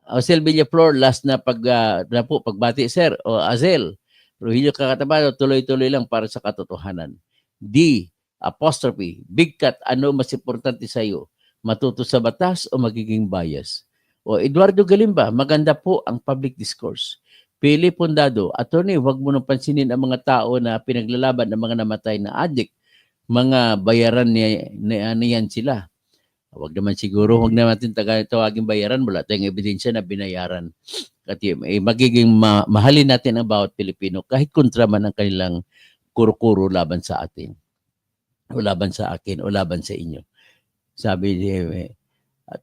Azel Villaflor, last na pagbati, sir, o Azel, Rogelio Kakatabado, tuloy-tuloy lang para sa katotohanan. D, apostrophe, Big Cat, ano mas importante sa iyo? Matuto sa batas o magiging bias? O Eduardo Galimba, maganda po ang public discourse. Pili Pondado, attorney, huwag mo nang pansinin ang mga tao na pinaglalaban ng mga namatay na addict. Mga bayaran niyan sila. Huwag naman siguro, huwag naman natin tawagin bayaran. Wala tayong ebidensya na binayaran. Kasi magiging mahalin natin ang bawat Pilipino kahit kontra man ang kanilang kuro-kuro laban sa atin. O laban sa akin o laban sa inyo. Sabi niya,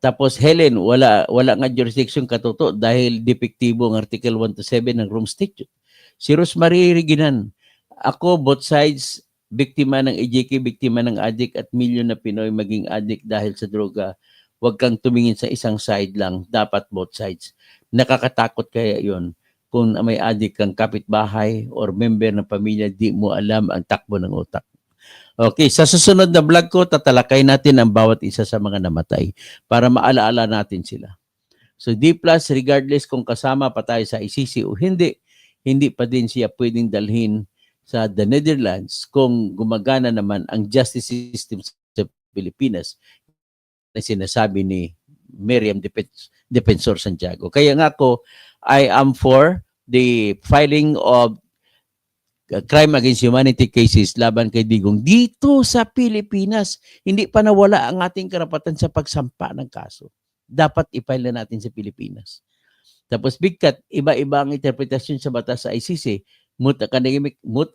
tapos Helen, wala nga jurisdiction katuto dahil depektibo ang Article 1 to 7 ng Rome Statute. Si Rosemary Reginan, ako both sides, biktima ng EJK, biktima ng addict at milyon na Pinoy maging addict dahil sa droga. Huwag kang tumingin sa isang side lang, dapat both sides. Nakakatakot kaya yon kung may addict kang kapitbahay or member ng pamilya, di mo alam ang takbo ng utak. Okay, sa susunod na vlog ko, tatalakay natin ang bawat isa sa mga namatay para maalaala natin sila. So D+, regardless kung kasama pa tayo sa ICC o hindi pa din siya pwedeng dalhin sa the Netherlands kung gumagana naman ang justice system sa Pilipinas na sinasabi ni Miriam Defensor Santiago. Kaya nga ako, I am for the filing of crime against humanity cases laban kay Digong dito sa Pilipinas. Hindi pa nawala ang ating karapatan sa pagsampa ng kaso. Dapat i-file na natin sa Pilipinas. Tapos Big Cat, iba-iba ang interpretasyon sa batas sa ICC. Moot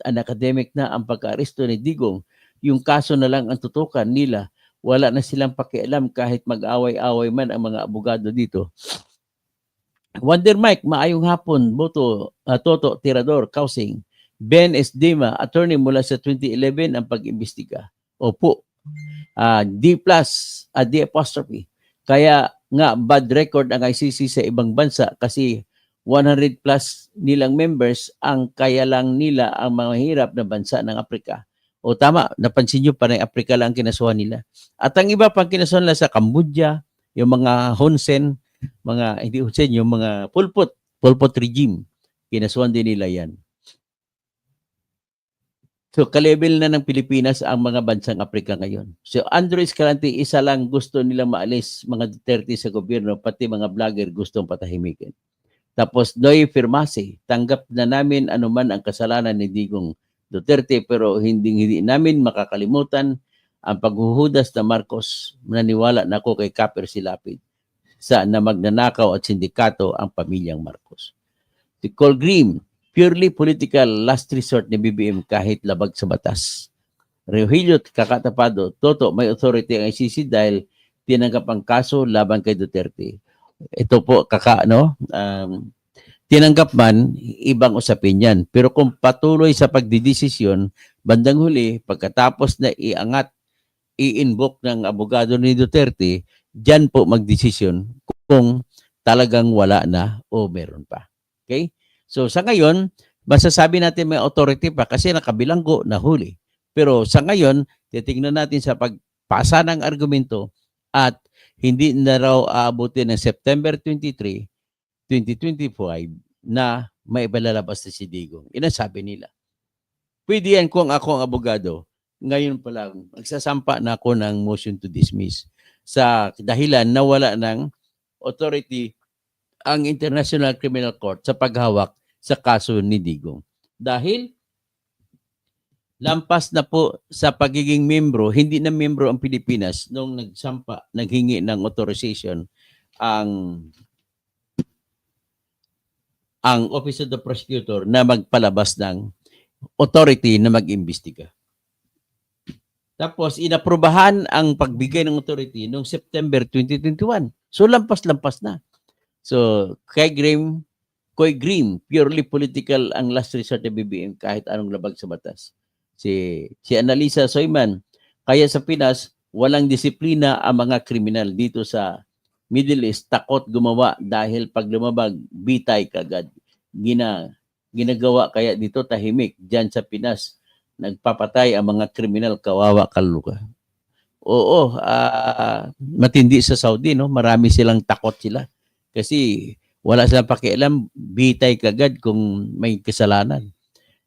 academic na ang pagka-aresto ni Digong. Yung kaso na lang ang tutukan nila. Wala na silang pakialam kahit mag-away-away man ang mga abogado dito. Wonder Mike, maayong hapon. Boto, Toto, Tirador, Kausing. Ben Esdima, attorney mula sa 2011 ang pag-imbestiga. Opo. D+, D apostrophe. Kaya nga bad record ang ICC sa ibang bansa kasi 100 plus nilang members ang kaya lang nila ang mga hirap na bansa ng Afrika. O tama, napansin nyo pa na Afrika lang kinasuhan nila. At ang iba pang kinasuhan nila sa Cambodia, yung mga Hun Sen, hindi Hun Sen, yung mga Pol Pot regime, kinasuhan din nila yan. So, ka-level na ng Pilipinas ang mga bansang Afrika ngayon. So, Andrew Escalante, isa lang gusto nilang maalis mga Duterte sa gobyerno, pati mga vlogger gustong patahimikin. Tapos, Noy Firmase, tanggap na namin anuman ang kasalanan ni Digong Duterte, pero hindi namin makakalimutan ang paghuhudas na Marcos. Naniwala na ako kay Kaper Silapid na magnanakaw at sindikato ang pamilyang Marcos. Si Col Green, purely political last resort ni BBM kahit labag sa batas. Rogelio Kakatapado, Toto, may authority ang ICC dahil tinanggap ang kaso laban kay Duterte. Ito po, tinanggap man, ibang usapin yan. Pero kung patuloy sa pagdidesisyon, bandang huli, pagkatapos na i-invoke ng abogado ni Duterte, dyan po magdesisyon kung talagang wala na o meron pa. Okay? So sa ngayon, masasabi natin may authority pa kasi nakabilanggo na huli. Pero sa ngayon, titingnan natin sa pagpasa ng argumento at hindi na raw aabutin ng September 23, 2025 na may ibalalabas na si Digong. Inasabi nila. Pwede yan kung ako ang abogado. Ngayon pa lang, magsasampa na ako ng motion to dismiss sa dahilan na wala ng authority ang International Criminal Court sa paghawak sa kaso ni Digong. Dahil lampas na po sa pagiging membro, hindi na membro ang Pilipinas nung naghingi ng authorization ang Office of the Prosecutor na magpalabas ng authority na mag-imbestiga. Tapos inaprubahan ang pagbigay ng authority noong September 2021. So lampas-lampas na. So Koy Green, purely political ang last resort ng BBM kahit anong labag sa batas. Si Annalisa Soyman, kaya sa Pinas, walang disiplina ang mga kriminal dito sa Middle East, takot gumawa dahil pag lumabag, bitay kagad. Ginagawa kaya dito tahimik. Diyan sa Pinas, nagpapatay ang mga kriminal, kawawa kaluka. Oo, matindi sa Saudi, no? Marami silang takot sila. Kasi wala silang pakialam, bitay kagad kung may kasalanan.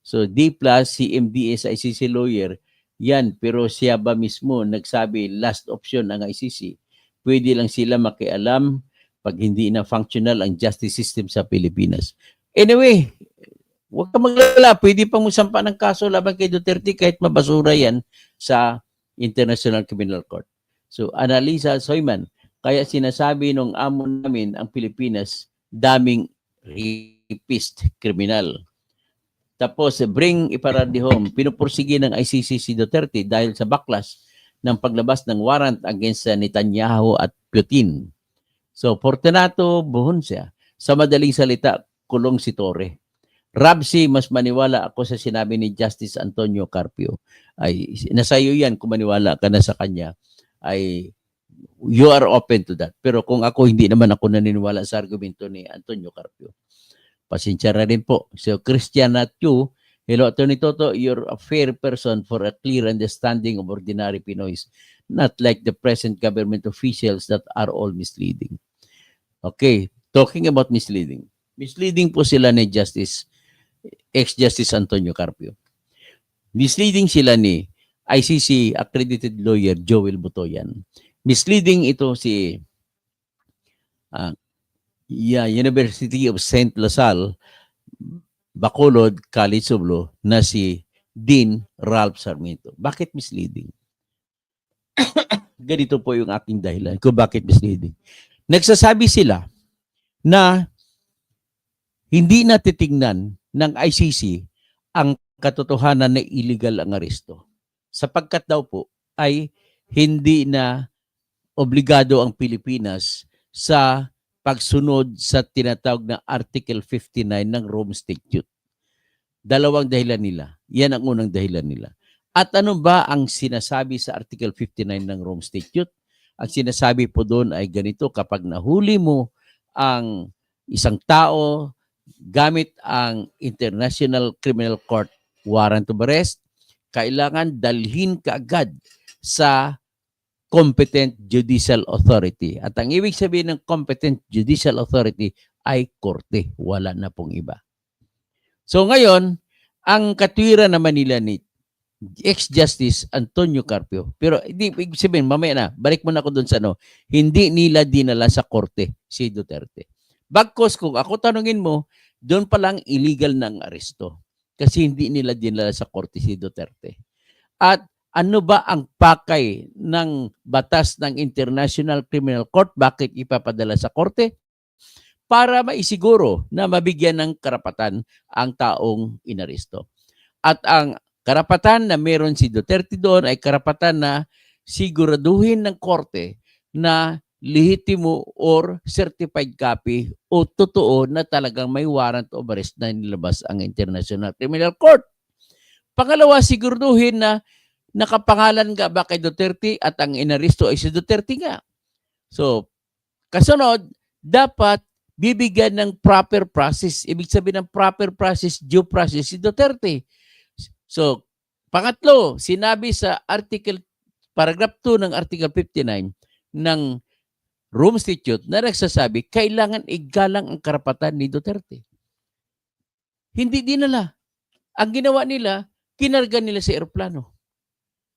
So D plus, si MDS ICC lawyer, yan. Pero siya ba mismo nagsabi last option ang ICC? Pwede lang sila makialam pag hindi na functional ang justice system sa Pilipinas. Anyway, huwag ka maglala. Pwede pang musampa ng kaso laban kay Duterte kahit mabasura yan sa International Criminal Court. So, Annalisa Soyman, kaya sinasabi nung amo namin ang Pilipinas, daming rapist, kriminal. Tapos, bring Iparardi home. Pinupursige ng ICC si Duterte dahil sa backlash ng paglabas ng warrant against Netanyahu at Putin. So, Fortunato Buhonsia, sa madaling salita, kulong si Torre. Rabsi, mas maniwala ako sa sinabi ni Justice Antonio Carpio. Ay, nasa iyo yan kung maniwala ka na sa kanya. Ay, you are open to that. Pero kung ako, hindi naman ako naniniwala sa argumento ni Antonio Carpio. Pasensya na rin po. So, Christian Natyu, hello, Atty. Toto, you're a fair person for a clear understanding of ordinary Pinoys, not like the present government officials that are all misleading. Okay, talking about misleading. Misleading po sila ni ex-Justice Antonio Carpio. Misleading sila ni ICC accredited lawyer Joel Butoyan. Misleading ito si University of St. Lasal, Bacolod College of Law na si Dean Ralph Sarmiento. Bakit misleading? Ganito po yung aking dahilan kung bakit misleading. Nagsasabi sila na hindi natitingnan ng ICC ang katotohanan na illegal ang aresto. Sapagkat daw po ay hindi na obligado ang Pilipinas sa pagsunod sa tinatawag na Article 59 ng Rome Statute. Dalawang dahilan nila. Yan ang unang dahilan nila. At ano ba ang sinasabi sa Article 59 ng Rome Statute? Ang sinasabi po doon ay ganito, kapag nahuli mo ang isang tao gamit ang International Criminal Court warrant of arrest, kailangan dalhin ka agad sa competent judicial authority. At ang ibig sabihin ng competent judicial authority ay korte. Wala na pong iba. So ngayon, ang katwiran naman nila ni ex-Justice Antonio Carpio, pero ibig sabihin, mamaya na, balik mo na ako doon sa hindi nila dinala sa korte si Duterte. Bagkos kung ako tanungin mo, doon pa lang illegal ng aresto. Kasi hindi nila dinala sa korte si Duterte. At ano ba ang pakay ng batas ng International Criminal Court? Bakit ipapadala sa korte? Para maisiguro na mabigyan ng karapatan ang taong inaresto. At ang karapatan na meron si Duterte doon ay karapatan na siguraduhin ng korte na lehitimo or certified copy o totoo na talagang may warrant of arrest na nilabas ang International Criminal Court. Pangalawa, siguraduhin na nakapangalan nga ba kay Duterte at ang inaresto ay si Duterte nga. So, kasunod, dapat bibigyan ng proper process. Ibig sabihin ng proper process, due process si Duterte. So, pangatlo, sinabi sa paragraph 2 ng Article 59 ng Rome Statute na nagsasabi, kailangan igalang ang karapatan ni Duterte. Hindi dinala. Ang ginawa nila, kinarga nila sa eroplano.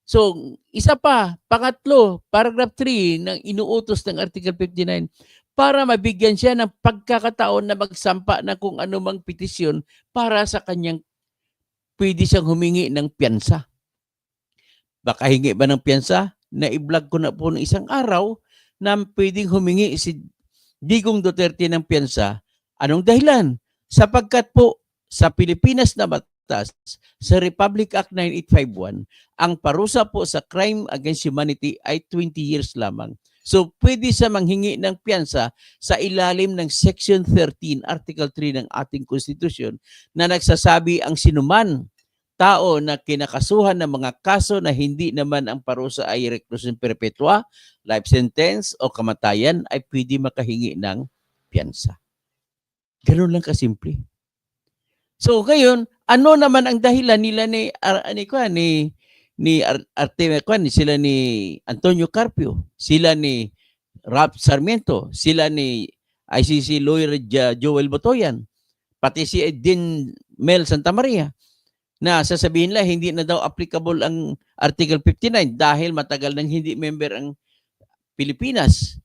So, isa pa, pangatlo, paragraph 3 ng inuutos ng Article 59 para mabigyan siya ng pagkakataon na magsampa na kung anumang petisyon para sa kanyang pwede siyang humingi ng piyansa. Baka hingi ba ng piyansa? Na-i-vlog ko na po ng isang araw na pwedeng humingi si Digong Duterte ng piyansa. Anong dahilan? Sapagkat po sa Pilipinas na batas, sa Republic Act 9851, ang parusa po sa crime against humanity ay 20 years lamang. So, pwede siya manghingi ng piyansa sa ilalim ng Section 13, Article 3 ng ating Konstitusyon na nagsasabi ang sinuman tao na kinakasuhan ng mga kaso na hindi naman ang parusa ay reclusion perpetua, life sentence o kamatayan ay pwede makahingi ng piyansa. Ganun lang kasimple. So, ngayon, ano naman ang dahilan nila sila ni Antonio Carpio, sila ni Ralph Sarmiento, sila ni ICC lawyer Joel Butoyan, pati si Dean Mel Santamaria. na sasabihin lang hindi na daw applicable ang Article 59 dahil matagal nang hindi member ang Pilipinas.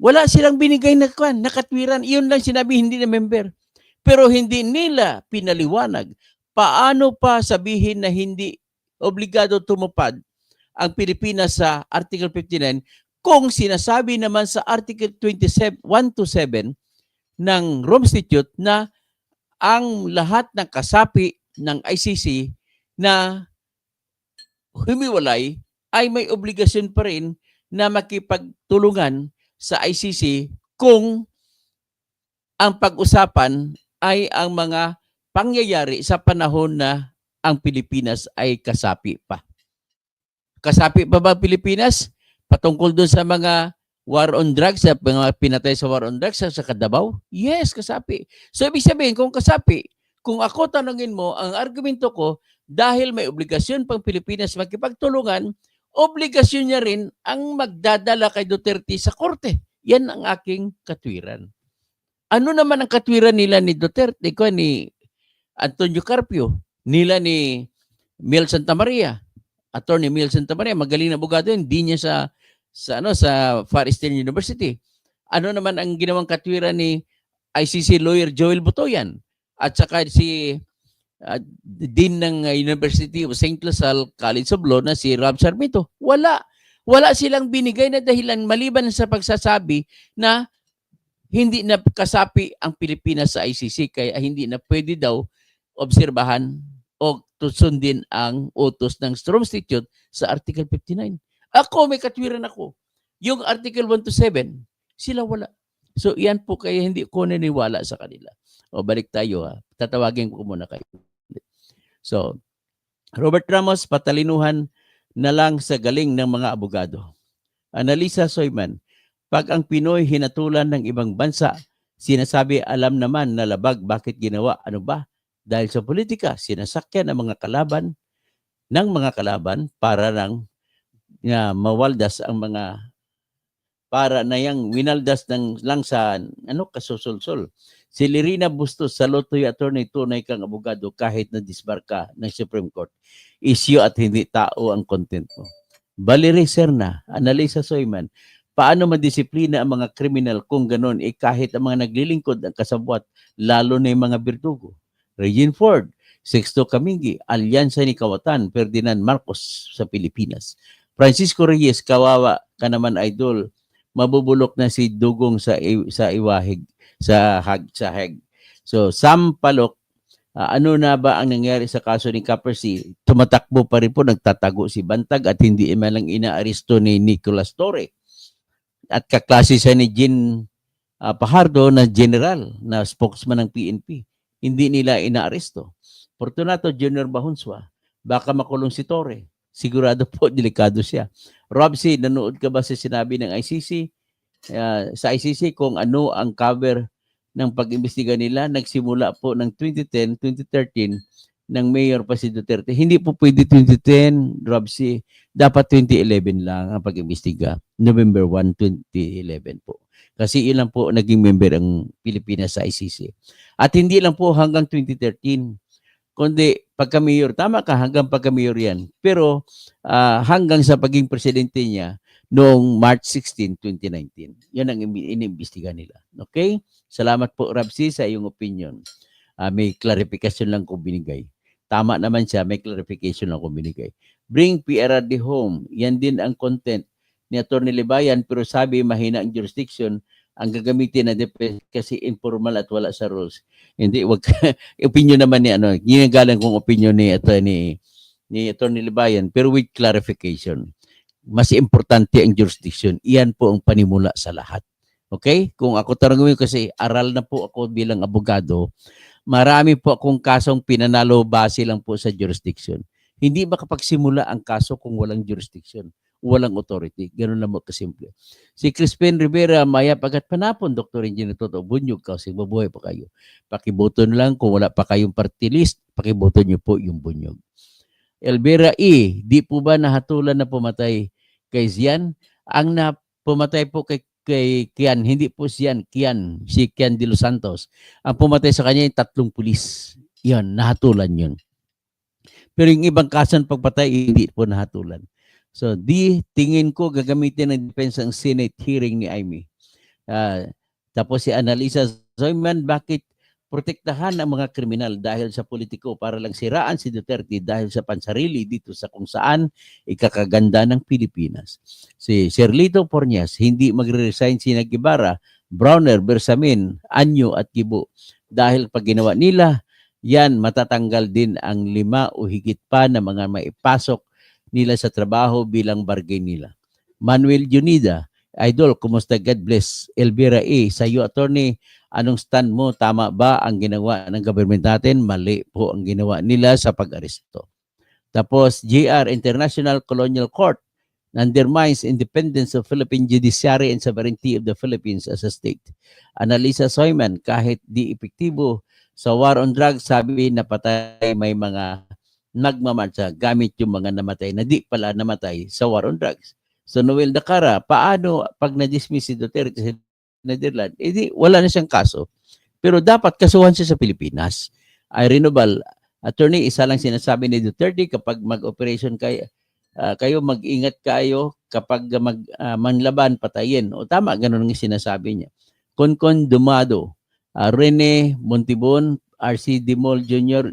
Wala silang binigay na katwiran. Iyon lang sinabi, hindi na member. Pero hindi nila pinaliwanag paano pa sabihin na hindi obligado tumupad ang Pilipinas sa Article 59 kung sinasabi naman sa Article 27, 1 to 7 ng Rome Statute na ang lahat ng kasapi ng ICC na humiwalay ay may obligasyon pa rin na makipagtulungan sa ICC kung ang pag-usapan ay ang mga pangyayari sa panahon na ang Pilipinas ay kasapi pa. Kasapi pa ba ang Pilipinas? Patungkol doon sa mga war on drugs, sa mga pinatay sa war on drugs sa Davao? Yes, kasapi. So, ibig sabihin, kung kasapi, kung ako tanungin mo, ang argumento ko, dahil may obligasyon pang Pilipinas makipagtulungan, obligasyon niya rin ang magdadala kay Duterte sa korte. Yan ang aking katwiran. Ano naman ang katwiran nila ni Duterte, ni Antonio Carpio, nila ni Mel Santamaria, Attorney Mel Santamaria, magaling na abogado yun, di niya sa Far Eastern University. Ano naman ang ginawang katwiran ni ICC lawyer Joel Butoyan at saka si Dean ng University of St. Lasal College of Law na si Rob Sarmiento? Wala. Wala silang binigay na dahilan maliban sa pagsasabi na hindi na kasapi ang Pilipinas sa ICC kaya hindi na pwede daw obserbahan o sundin ang utos ng Rome Statute sa Article 59. Ako, may katwiran ako. Yung Article 1 to 7, sila wala. So, yan po kaya hindi ko naniwala sa kanila. O, balik tayo ha. Tatawagin ko muna kayo. So, Robert Ramos, patalinuhan na lang sa galing ng mga abogado. Analisa Soyman, pag ang Pinoy hinatulan ng ibang bansa, sinasabi alam naman na labag, bakit ginawa? Ano ba? Dahil sa politika, sinasakyan ang mga kalaban para lang mawaldas ang mga para na yang winaldas lang sa kasusulsol. Si Lirina Bustos, sa Lotoy Attorney, tunay kang abogado kahit na disbarka ng Supreme Court. Issue at hindi tao ang content mo. Valerie Serna, Analisa Soyman, paano madisiplina ang mga kriminal kung ganon kahit ang mga naglilingkod ang kasabwat, lalo na yung mga birtugo. Regine Ford, Sexto Kamingi, Alyansa ni Kawatan, Ferdinand Marcos sa Pilipinas. Francisco Reyes, kawawa ka naman idol, mabubulok na si Dugong sa Iwahig, sa Hague. So, Sam Palok, ano na ba ang nangyari sa kaso ni Capercy? Tumatakbo pa rin po, nagtatago si Bantag at hindi man lang inaaresto ni Nicolas Torre. At kaklase siya ni Jean Pajardo na general, na spokesman ng PNP. Hindi nila inaaresto. Fortunato Junior Bahunswa, baka makulong si Torre. Sigurado po, delikado siya. Robsy, nanood ka ba sa sinabi ng ICC? Sa ICC kung ano ang cover ng pag-imbestiga nila, nagsimula po ng 2010, 2013, ng mayor pa si Duterte. Hindi po pwede 2010, Robsy. Dapat 2011 lang ang pag-imbestiga. November 1, 2011 po. Kasi ilan po naging member ang Pilipinas sa ICC. At hindi lang po hanggang 2013, kundi pagka-mayor, tama ka, hanggang pagka-mayor yan. Pero hanggang sa paging presidente niya noong March 16, 2019. Yan ang iniimbestiga nila. Okay? Salamat po, Rabsi, sa iyong opinion. May clarification lang ko binigay. Tama naman siya, may clarification lang ko binigay. Bring PRRD home. Yan din ang content ni Atty. Libayan, pero sabi mahina ang jurisdiction ang gagamitin na kasi informal at wala sa rules. Hindi, wag opinion naman ni ginagalang kong opinion ni Atty. Libayan, pero with clarification. Mas importante ang jurisdiction. Iyan po ang panimula sa lahat. Okay? Kung ako tarangin kasi aral na po ako bilang abogado, marami po akong kasong pinanalo base lang po sa jurisdiction. Hindi makapagsimula ang kaso kung walang jurisdiction, walang authority. Ganun lang mo kasimple. Si Crispin Rivera, maya pagat panapon, Dr. Engineer Toto, bunyog kasi mabuhay pa kayo. Pakiboto lang kung wala pa kayong party list, pakiboto nyo po yung bunyog. Elvira E, di po ba nahatulan na pumatay kay Zian? Ang pumatay po kay Kian, hindi po si Kian de los Santos. Ang pumatay sa kanya yung 3 pulis. Yun, nahatulan yun. Pero yung ibang kaso ng pagpatay, hindi po nahatulan. So, tingin ko gagamitin ng defense ang Senate hearing ni Amy. Tapos si Annalisa Zoyman, bakit protektahan ang mga kriminal dahil sa politiko para lang siraan si Duterte dahil sa pansarili dito sa kung saan ikakaganda ng Pilipinas. Si Sherlito Porñas, hindi magre-resign si Guevara, Browner, Bersamin, Anyo at Kibo dahil pag ginawa nila, yan matatanggal din ang 5 o higit pa na mga maipasok nila sa trabaho bilang bargain nila. Manuel Junida, Idol, kumusta? God bless. Elvira A, sa iyo, attorney, anong stand mo? Tama ba ang ginawa ng government natin? Mali po ang ginawa nila sa pag-aresto. Tapos, JR, International Colonial Court, undermines independence of Philippine judiciary and sovereignty of the Philippines as a state. Annalisa Soyman, kahit di epektibo sa war on drugs, sabi na patay may mga nagmamarcha gamit yung mga namatay na di pala namatay sa war on drugs. So Noel Dacara, paano pag na-dismiss si Duterte sa Netherlands? Wala na siyang kaso. Pero dapat kasuhan siya sa Pilipinas. Irene Nobal, attorney, isa lang sinasabi ni Duterte, kapag mag-operation kayo, mag-ingat kayo, kapag manlaban, patayin. O tama, ganun ang sinasabi niya. Konkon Dumado, Rene Montibon, RC Dimol Jr.,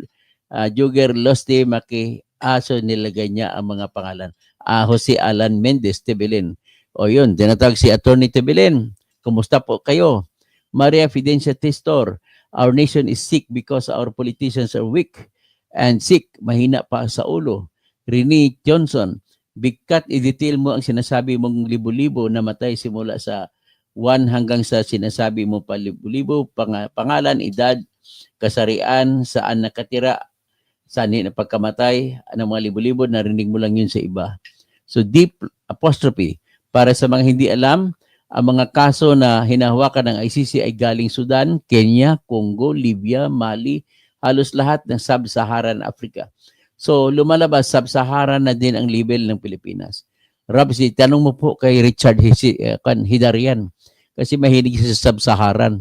Jugger Loste Maki, aso nilagay niya ang mga pangalan. Jose Alan Mendez Tebelen. O yun, tinatawag si Attorney Tebelen. Kumusta po kayo? Maria Fidencia Testor, our nation is sick because our politicians are weak and sick, mahina pa sa ulo. Rene Johnson, bigkat i-detail mo ang sinasabi mong libo-libo na matay simula sa 1 hanggang sa sinasabi mo pa libo-libo, pangalan, edad, kasarian, saan nakatira, saan na pagkamatay ng mga libo-libo, narinig mo lang yun sa iba. So deep apostrophe. Para sa mga hindi alam, ang mga kaso na hinahawakan ng ICC ay galing Sudan, Kenya, Congo, Libya, Mali, halos lahat ng Sub-Saharan Africa. So lumalabas, Sub-Saharan na din ang label ng Pilipinas. Rabsi, tanong mo po kay Richard Hidarian kasi mahilig siya sa Sub-Saharan.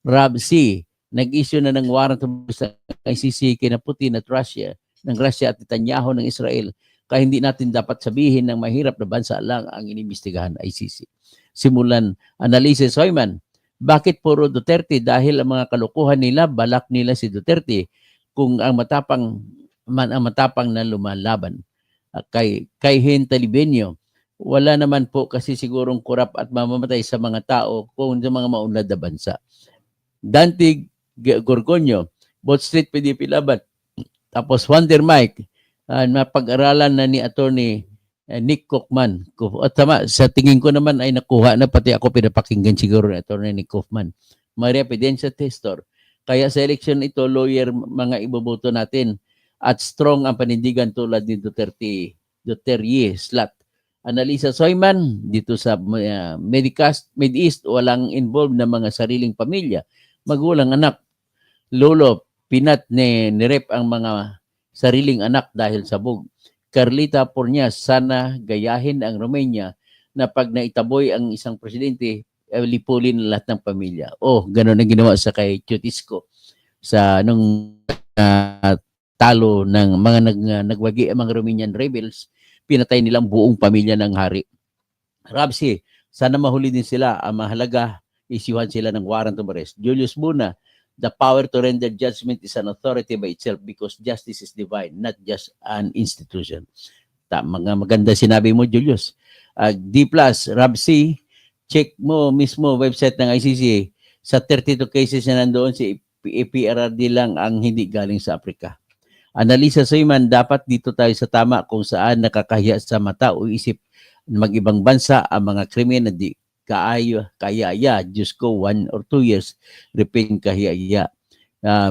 Rabsi, nag-issue na ng warrant sa ICC kina Putin at Russia, ng Russia at Netanyahu ng Israel. Kaya hindi natin dapat sabihin ng mahirap na bansa lang ang inimbestigahan ng ICC. Simulan, Annalisa Soyman, bakit puro Duterte? Dahil ang mga kalukuhan nila, balak nila si Duterte kung ang matapang na lumalaban. Kay Hen Talibenyo, wala naman po kasi sigurong kurap at mamamatay sa mga tao kung sa mga maunlad na bansa. Dante Gorgonio, both street PDP laban. Tapos Wonder Mike, napag-aralan na ni Attorney Nick Kaufman. At tama, sa tingin ko naman ay nakuha na, pati ako pinapakinggan siguro ni Attorney Nick Kaufman. Maria Fidencia Testor. Kaya sa election ito, lawyer mga iboboto natin at strong ang panindigan tulad ni Duterte Slat. Annalisa Soyman, dito sa Mid-East, walang involved na mga sariling pamilya, magulang, anak, lolo, pinat nirep ang mga sariling anak dahil sabog. Carlita Porñas, sana gayahin ang Romania na pag naitaboy ang isang presidente, lipulin lahat ng pamilya. Gano'n ang ginawa sa kay Chutisco sa nung talo ng mga nagwagi ang mga Romanian rebels, pinatay nilang buong pamilya ng hari. Rabsi, sana mahuli din sila. Ang mahalaga, isyuhan sila ng warrant of arrest. Julius Buna, the power to render judgment is an authority by itself because justice is divine, not just an institution. Mga maganda sinabi mo, Julius. D+, Rabsi, check mo mismo website ng ICC. Sa 32 cases na nandoon, si PRRD lang ang hindi galing sa Africa. Annalisa Soyman, dapat dito tayo sa tama kung saan nakakahiya sa mata o isip ng mag-ibang bansa ang mga krimen na di kaya, Diyos ko, 1 or 2 years, repin kahiya.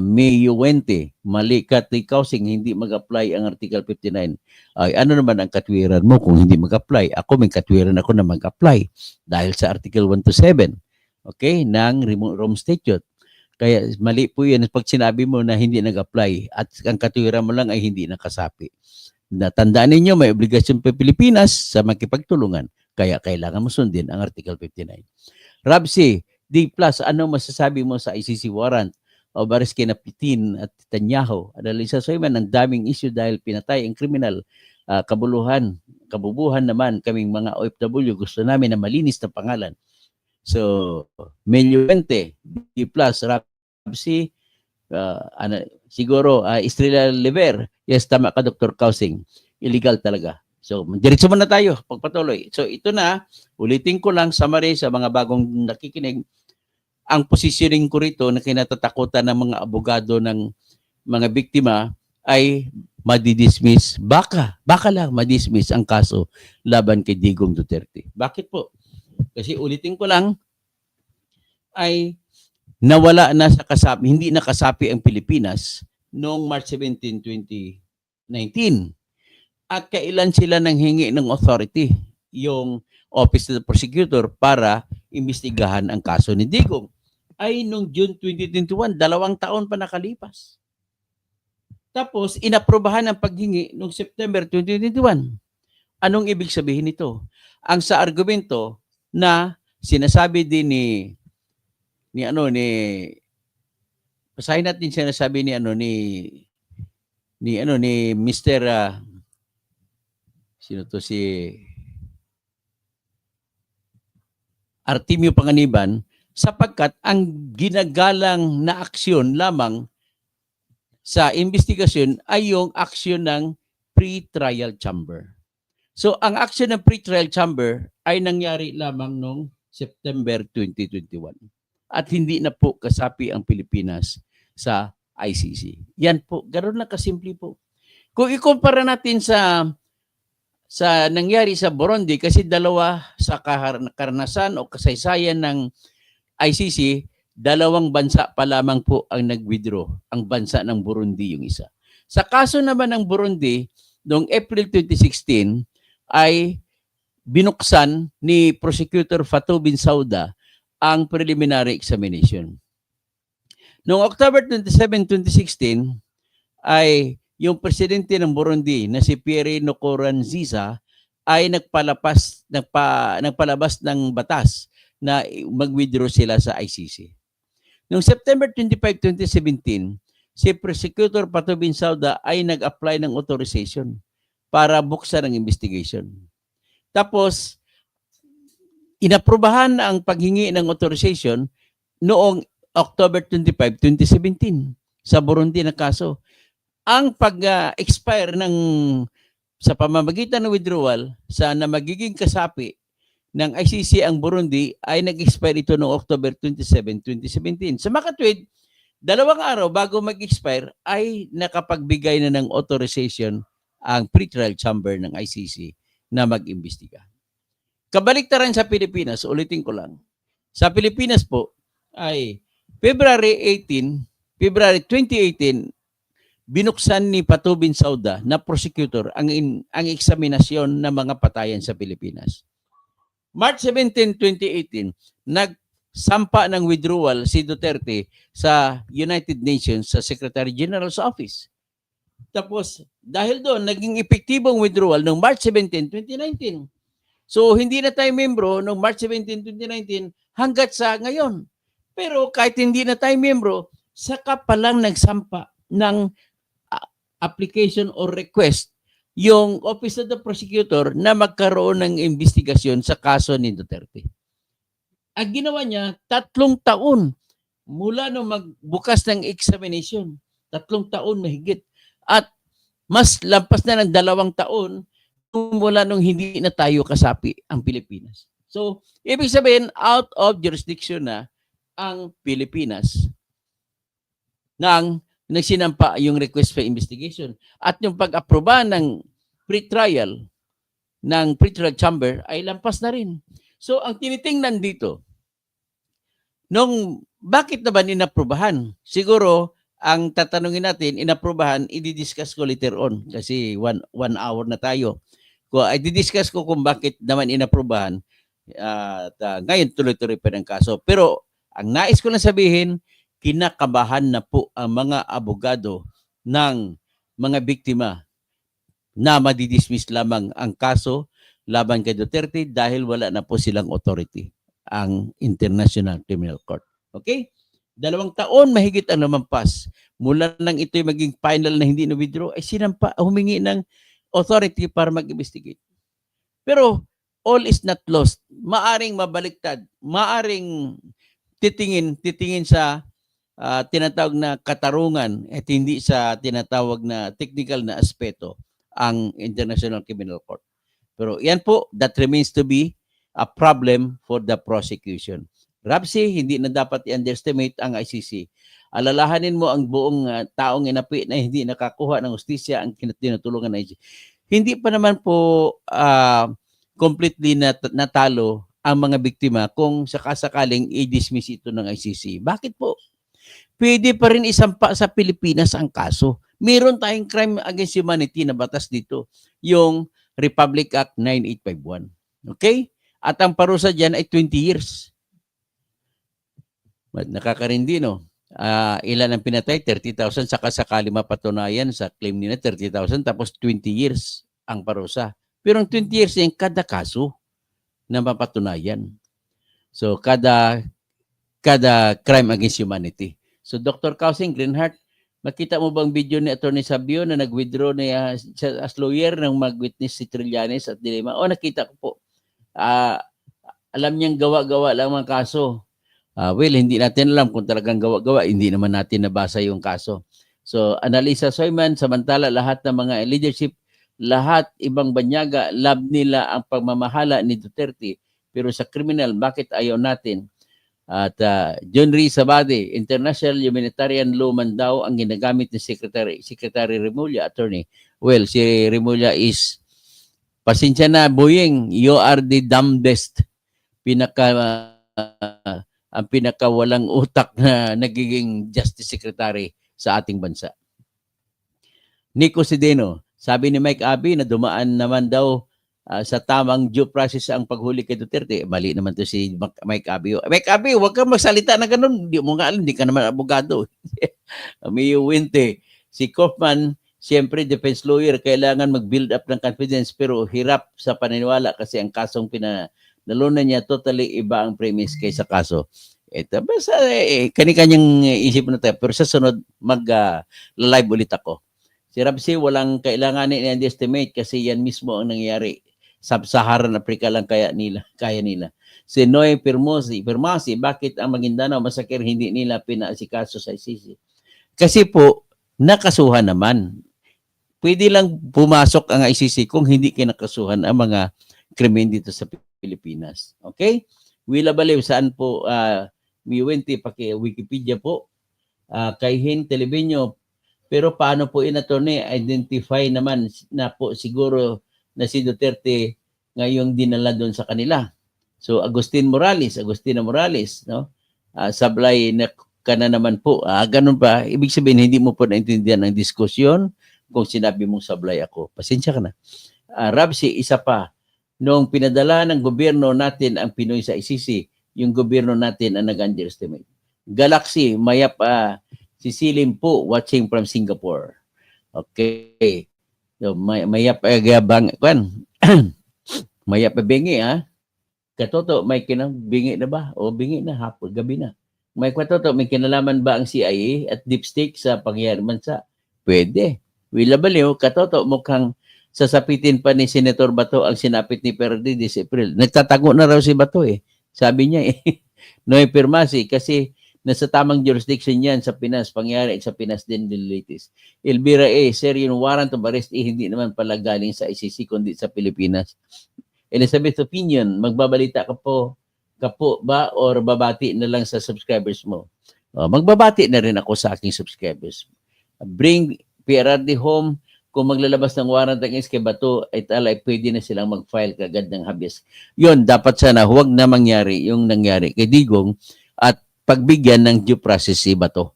May Uwente, mali kausing, hindi mag-apply ang Article 59. Ano naman ang katwiran mo kung hindi mag-apply? Ako, may katwiran ako na mag-apply dahil sa Article 1 to 7, okay, ng Rome Statute. Kaya mali po yan pag sinabi mo na hindi nag-apply at ang katwiran mo lang ay hindi nakasapi. Tandaan ninyo, may obligasyon pa Pilipinas sa makipagtulungan. Kaya kailangan mo sundin ang Article 59. Rabsi, D+, ano masasabi mo sa ICC warrant? o baris kina Putin at Netanyahu. Adalisa Soyman, ang daming issue dahil pinatay ang kriminal. Kabubuhan naman kaming mga OFW, gusto namin na malinis na pangalan. So, Melio 20, D+, Rapsi, siguro, Estrella Lever. Yes, tama ka, Dr. Kausing. Illegal talaga. So, diretso muna tayo, pagpatuloy. So, ito na, ulitin ko lang, summary sa mga bagong nakikinig. Ang positioning ko rito na kinatatakutan ng mga abogado ng mga biktima ay madidismiss. Baka lang madismiss ang kaso laban kay Digong Duterte. Bakit po? Kasi ulitin ko lang, ay nawala na sa kasapi, hindi nakasapi ang Pilipinas noong March 17, 2019. At kailan sila nanghingi ng authority, yung Office of the Prosecutor, para imbestigahan ang kaso ni Digong? Ay noong June 2021, 2 taon pa nakalipas. Tapos, inaprobahan ang paghingi noong September 2021. Anong ibig sabihin nito? Ang sa argumento na sinasabi din basahin natin sinasabi ni Mr. Sino to, si Artemio Panganiban, sapagkat ang ginagalang na aksyon lamang sa investigasyon ay yung aksyon ng pre-trial chamber. So, ang aksyon ng pre-trial chamber ay nangyari lamang noong September 2021. At hindi na po kasapi ang Pilipinas sa ICC. Yan po, ganoon lang kasimple po. Kung ikumpara natin sa nangyari sa Burundi, kasi dalawa sa karanasan o kasaysayan ng ICC, 2 bansa pa lamang po ang nag-withdraw. Ang bansa ng Burundi yung isa. Sa kaso naman ng Burundi, noong April 2016, ay binuksan ni Prosecutor Fatou Bensouda ang preliminary examination. Noong October 27, 2016, ay yung presidente ng Burundi na si Pierre Nkurunziza ay nagpalabas ng batas na mag-withdraw sila sa ICC. Noong September 25, 2017, si Prosecutor Fatou Bensouda ay nag-apply ng authorization para buksan ang investigation. Tapos, inaprubahan ang paghingi ng authorization noong October 25, 2017 sa Burundi na kaso. Ang pag-expire sa pamamagitan ng withdrawal na magiging kasapi ng ICC ang Burundi ay nag-expire ito noong October 27, 2017. Sa makatwid, 2 araw bago mag-expire ay nakapagbigay na ng authorization ang pre-trial chamber ng ICC na mag-imbestiga. Kabaliktaran sa Pilipinas, ulitin ko lang. Sa Pilipinas po ay February 2018, binuksan ni Fatou Bensouda na prosecutor ang eksaminasyon ng mga patayan sa Pilipinas. March 17, 2018, nagsampa ng withdrawal si Duterte sa United Nations sa Secretary General's Office. Tapos, dahil doon, naging epektibong withdrawal noong March 17, 2019. So, hindi na tayo membro noong March 17, 2019 hanggat sa ngayon. Pero kahit hindi na tayo membro, saka palang nagsampa ng application or request yung Office of the Prosecutor na magkaroon ng investigasyon sa kaso ni Duterte. Ang ginawa niya, 3 taon mula nung magbukas ng examination. 3 taon mahigit. At mas lampas na ng 2 taon mula nung hindi na tayo kasapi ang Pilipinas. So, ibig sabihin, out of jurisdiction na ang Pilipinas nang nagsinampa yung request for investigation. At yung pag-aproba ng pre-trial chamber ay lampas na rin. So, ang tinitingnan dito, bakit na ba inaprubahan? Siguro, ang tatanungin natin, inaprubahan, i-discuss ko later on kasi 1 hour na tayo. I-discuss ko kung bakit naman inaprubahan at ngayon tuloy-tuloy pa ng kaso. Pero, ang nais ko lang sabihin, kinakabahan na po ang mga abogado ng mga biktima na madidismiss lamang ang kaso laban kay Duterte dahil wala na po silang authority ang International Criminal Court. Okay? 2 taon mahigit ang lumampas. Mula nang ito'y maging final na hindi na-withdraw, ay sinampa, humingi ng authority para mag-investigate. Pero all is not lost. Maaring mabaliktad, maaring titingin sa tinatawag na katarungan at hindi sa tinatawag na technical na aspeto ang International Criminal Court. Pero yan po, that remains to be a problem for the prosecution. Rapsi, hindi na dapat i-underestimate ang ICC. Alalahanin mo ang buong taong inapi na hindi nakakuha ng hustisya ang tinutulungan ng ICC. Hindi pa naman po completely natalo ang mga biktima kung sakasakaling i-dismiss ito ng ICC. Bakit po? Pwede pa rin isampa sa Pilipinas ang kaso. Meron tayong crime against humanity na batas dito, yung Republic Act 9851. Okay? At ang parusa dyan ay 20 years. Nakakarindi, no? Ilan ang pinatay? 30,000. Saka sakali mapatunayan sa claim nila 30,000 tapos 20 years ang parusa. Pero ang 20 years yung kada kaso na mapatunayan. So kada crime against humanity. So Dr. Kausing Greenhart, makita mo bang video ni Attorney Sabio na nag-withdraw niya as lawyer ng mag-witness si Trillanes at Dilema? O nakita ko po. Alam niyang gawa-gawa lang mga kaso. Well, hindi natin alam kung talagang gawa-gawa. Hindi naman natin nabasa yung kaso. So, Analisa Soyman, samantala lahat ng mga leadership, lahat ibang banyaga, love nila ang pagmamahala ni Duterte. Pero sa criminal, bakit ayaw natin? At John Rhys Sabade, International Humanitarian Law man daw ang ginagamit ni Secretary Remulla, attorney. Well, si Remulla is, pasensya na, Boyeng, you are the dumbest. Ang pinakawalang utak na nagiging Justice Secretary sa ating bansa. Nico Sedeno, sabi ni Mike Abbey na dumaan naman daw sa tamang due process ang paghuli kay Duterte. Mali naman to si Mike Abbey. Mike Abbey, huwag kang magsalita na ganun. Hindi mo nga alam, hindi ka naman abogado. May winte. Si Kaufman, siyempre defense lawyer, kailangan mag-build up ng confidence pero hirap sa paniniwala kasi ang kasong nalunan niya totally iba ang premise kaysa kaso. Ito, basta kani-kanyang isip na tayo. Pero sa sunod, mag-live ulit ako. Si Rabsi, walang kailanganin i-estimate kasi yan mismo ang nangyayari. Sub-Saharan Africa lang kaya nila. Si Noy Pirmasi, bakit ang Maguindanao Massacre hindi nila pinaasikaso sa ICC? Kasi po, nakasuhan naman. Pwede lang pumasok ang ICC kung hindi kinakasuhan ang mga krimen dito sa Pilipinas. Okay? Willa Baliw, saan po miwente paki-Wikipedia po. Kay Hin Televenio, pero paano po attorney identify naman na po siguro na si Duterte ngayong dinala doon sa kanila. So Agustina Morales, no? Sablay na kana naman po. Ganun pa, ibig sabihin hindi mo po naintindihan ang diskusyon kung sinabi mong sablay ako. Pasensya ka na. Rabsi, isa pa. Noong pinadala ng gobyerno natin ang Pinoy sa ICC, yung gobyerno natin ang nag-underestimate. Galaxy, mayap si Silim po watching from Singapore. Okay. So, mayap agabang mayap bingi Katoto, may bingi na ba? O bingi na hapon, gabi na. May katoto, may kinalaman ba ang CIA at deep state sa pangyayari bansa? Pwede. Willa Baliw, katoto, mukhang sasapitin pa ni Senator Bato ang sinapit ni Perdi this April. Nagtatago na raw si Bato Sabi niya Noy Pirmasi kasi nasa tamang jurisdiction yan sa Pinas, pangyari sa Pinas din dilitis. Elvira sir, yung warrant of arrest hindi naman pala galing sa ICC kundi sa Pilipinas. Elizabeth Opinion, magbabalita ka po ba or babati na lang sa subscribers mo? Magbabati na rin ako sa aking subscribers. Bring PRRD home. Kung maglalabas ng warrant against kay Bato, ay pwede na silang mag-file kagad ng habeas. Yun, dapat sana huwag na mangyari yung nangyari kay Digong at pagbigyan ng due process si Bato.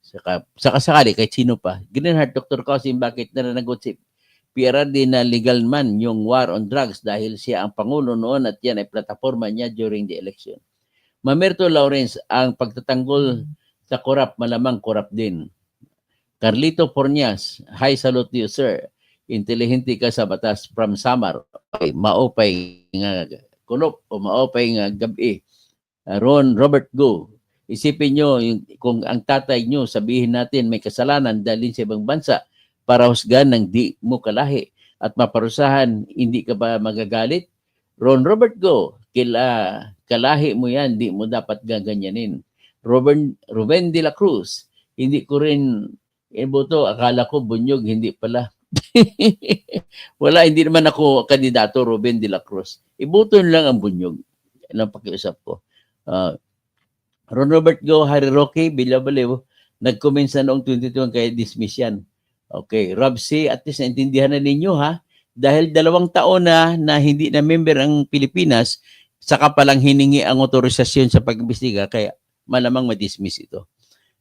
Saka sakali, kahit sino pa. Greenhart, Dr. Cousin, bakit nananagot si PRRD na legal man yung war on drugs dahil siya ang Pangulo noon at yan ay plataforma niya during the election. Mamerto Lawrence, ang pagtatanggol sa korap, malamang korap din. Carlito Pornias, hi, salute you, sir. Intelihente ka sa batas from Samar. Okay, maopay nga kunop o maopay nga gabi. Robert Go, Isipin nyo, kung ang tatay nyo, sabihin natin may kasalanan dalhin sa ibang bansa para husgan ng di mo kalahi at maparusahan, hindi ka ba magagalit? Ron Robert Go, kalahi mo yan, di mo dapat gaganyanin. Ruben de la Cruz, hindi ko rin iboto, akala ko bunyog, hindi pala. Wala, hindi naman ako kandidato, Ruben de la Cruz. Iboto lang ang bunyog. Yan ang pakiusap ko. Ron Robert Go, Harry Roque, Villabalew, nag-comment sa noong 2021 kaya dismiss yan. Okay, Rob C, at least naintindihan na ninyo ha. Dahil 2 taon na hindi na member ang Pilipinas, saka palang hiningi ang otorisasyon sa pag-imbestiga, kaya malamang ma-dismiss ito.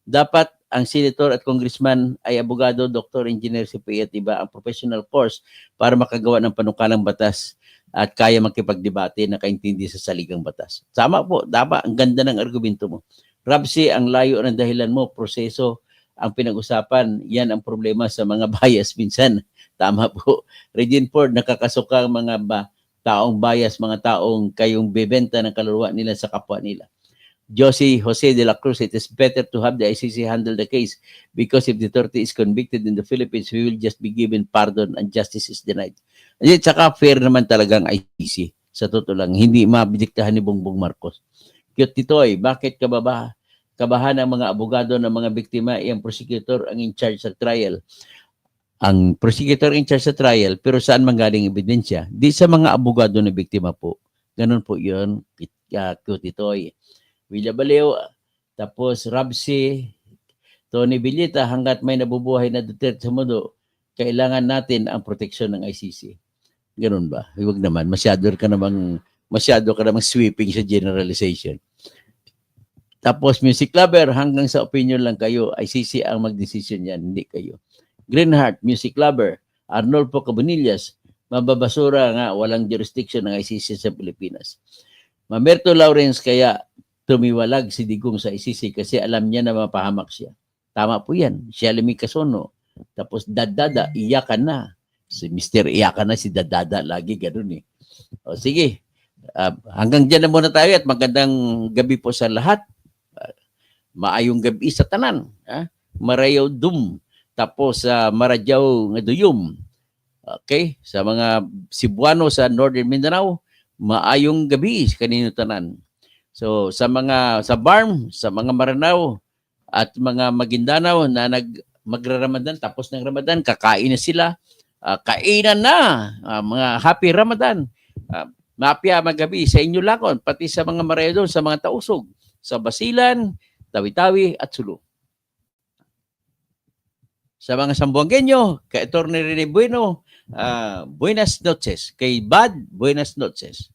Dapat ang senator at congressman ay abogado, doktor, engineer, CPA at iba ang professional course para makagawa ng panukalang batas at kaya makipagdebate na kaintindi sa saligang batas. Tama po, dapat ang ganda ng argumento mo. Rabsi, ang layo ng dahilan mo, proseso ang pinag-usapan, yan ang problema sa mga bias minsan. Tama po. Regine Ford, nakakasuka ang mga taong bias, mga taong kayong bebenta ng kaluluwa nila sa kapwa nila. Josie Jose de la Cruz, it is better to have the ICC handle the case because if Duterte is convicted in the Philippines, we will just be given pardon and justice is denied. At saka fair naman talagang ICC. Sa totoo lang, hindi mabidiktahan ni Bongbong Marcos. Cute Titoy, bakit kabahan ang mga abogado ng mga biktima, ang prosecutor ang in charge sa trial? Ang prosecutor in charge sa trial, pero saan manggaling ebidensya? Di sa mga abogado na biktima po. Ganun po yun, Cute Titoy. Villabalew, tapos Rabsi, Tony Villita, hanggat may nabubuhay na Duterte sa mundo, kailangan natin ang proteksyon ng ICC. Ganun ba? Huwag naman. Masyado ka namang sweeping sa generalization. Tapos music lover, hanggang sa opinion lang kayo, ICC ang magdesisyon yan, hindi kayo. Greenheart, music lover, Arnolfo Cabonillas, mababasura nga, walang jurisdiction ng ICC sa Pilipinas. Mamerto Lawrence, kaya tumiwalag si Digong sa ICC kasi alam niya na mapahamak siya. Tama po yan. Siya Lemi Casono. Tapos Dadada, iyakan na. Si Mr. Iyakan na, si Dadada lagi ganun eh. O sige, hanggang dyan na muna tayo at magandang gabi po sa lahat. Maayong gabi sa tanan. Marayaw dum. Tapos maradyaw nga duyom. Okay? Sa mga Cebuano sa Northern Mindanao, maayong gabi kanino tanan. So sa Barm, sa mga Maranao at mga Maguindanao na magra-Ramadan, tapos ng Ramadan, kakain na sila. Kainan na, mga happy Ramadan. Mapya magabi sa inyo lakon, pati sa mga Maredo, sa mga Tausog, sa Basilan, Tawi-Tawi at Sulu. Sa mga Sambuangueño, kay Atty. Rene Bueno, buenas noches. Kay Bad, buenas noches.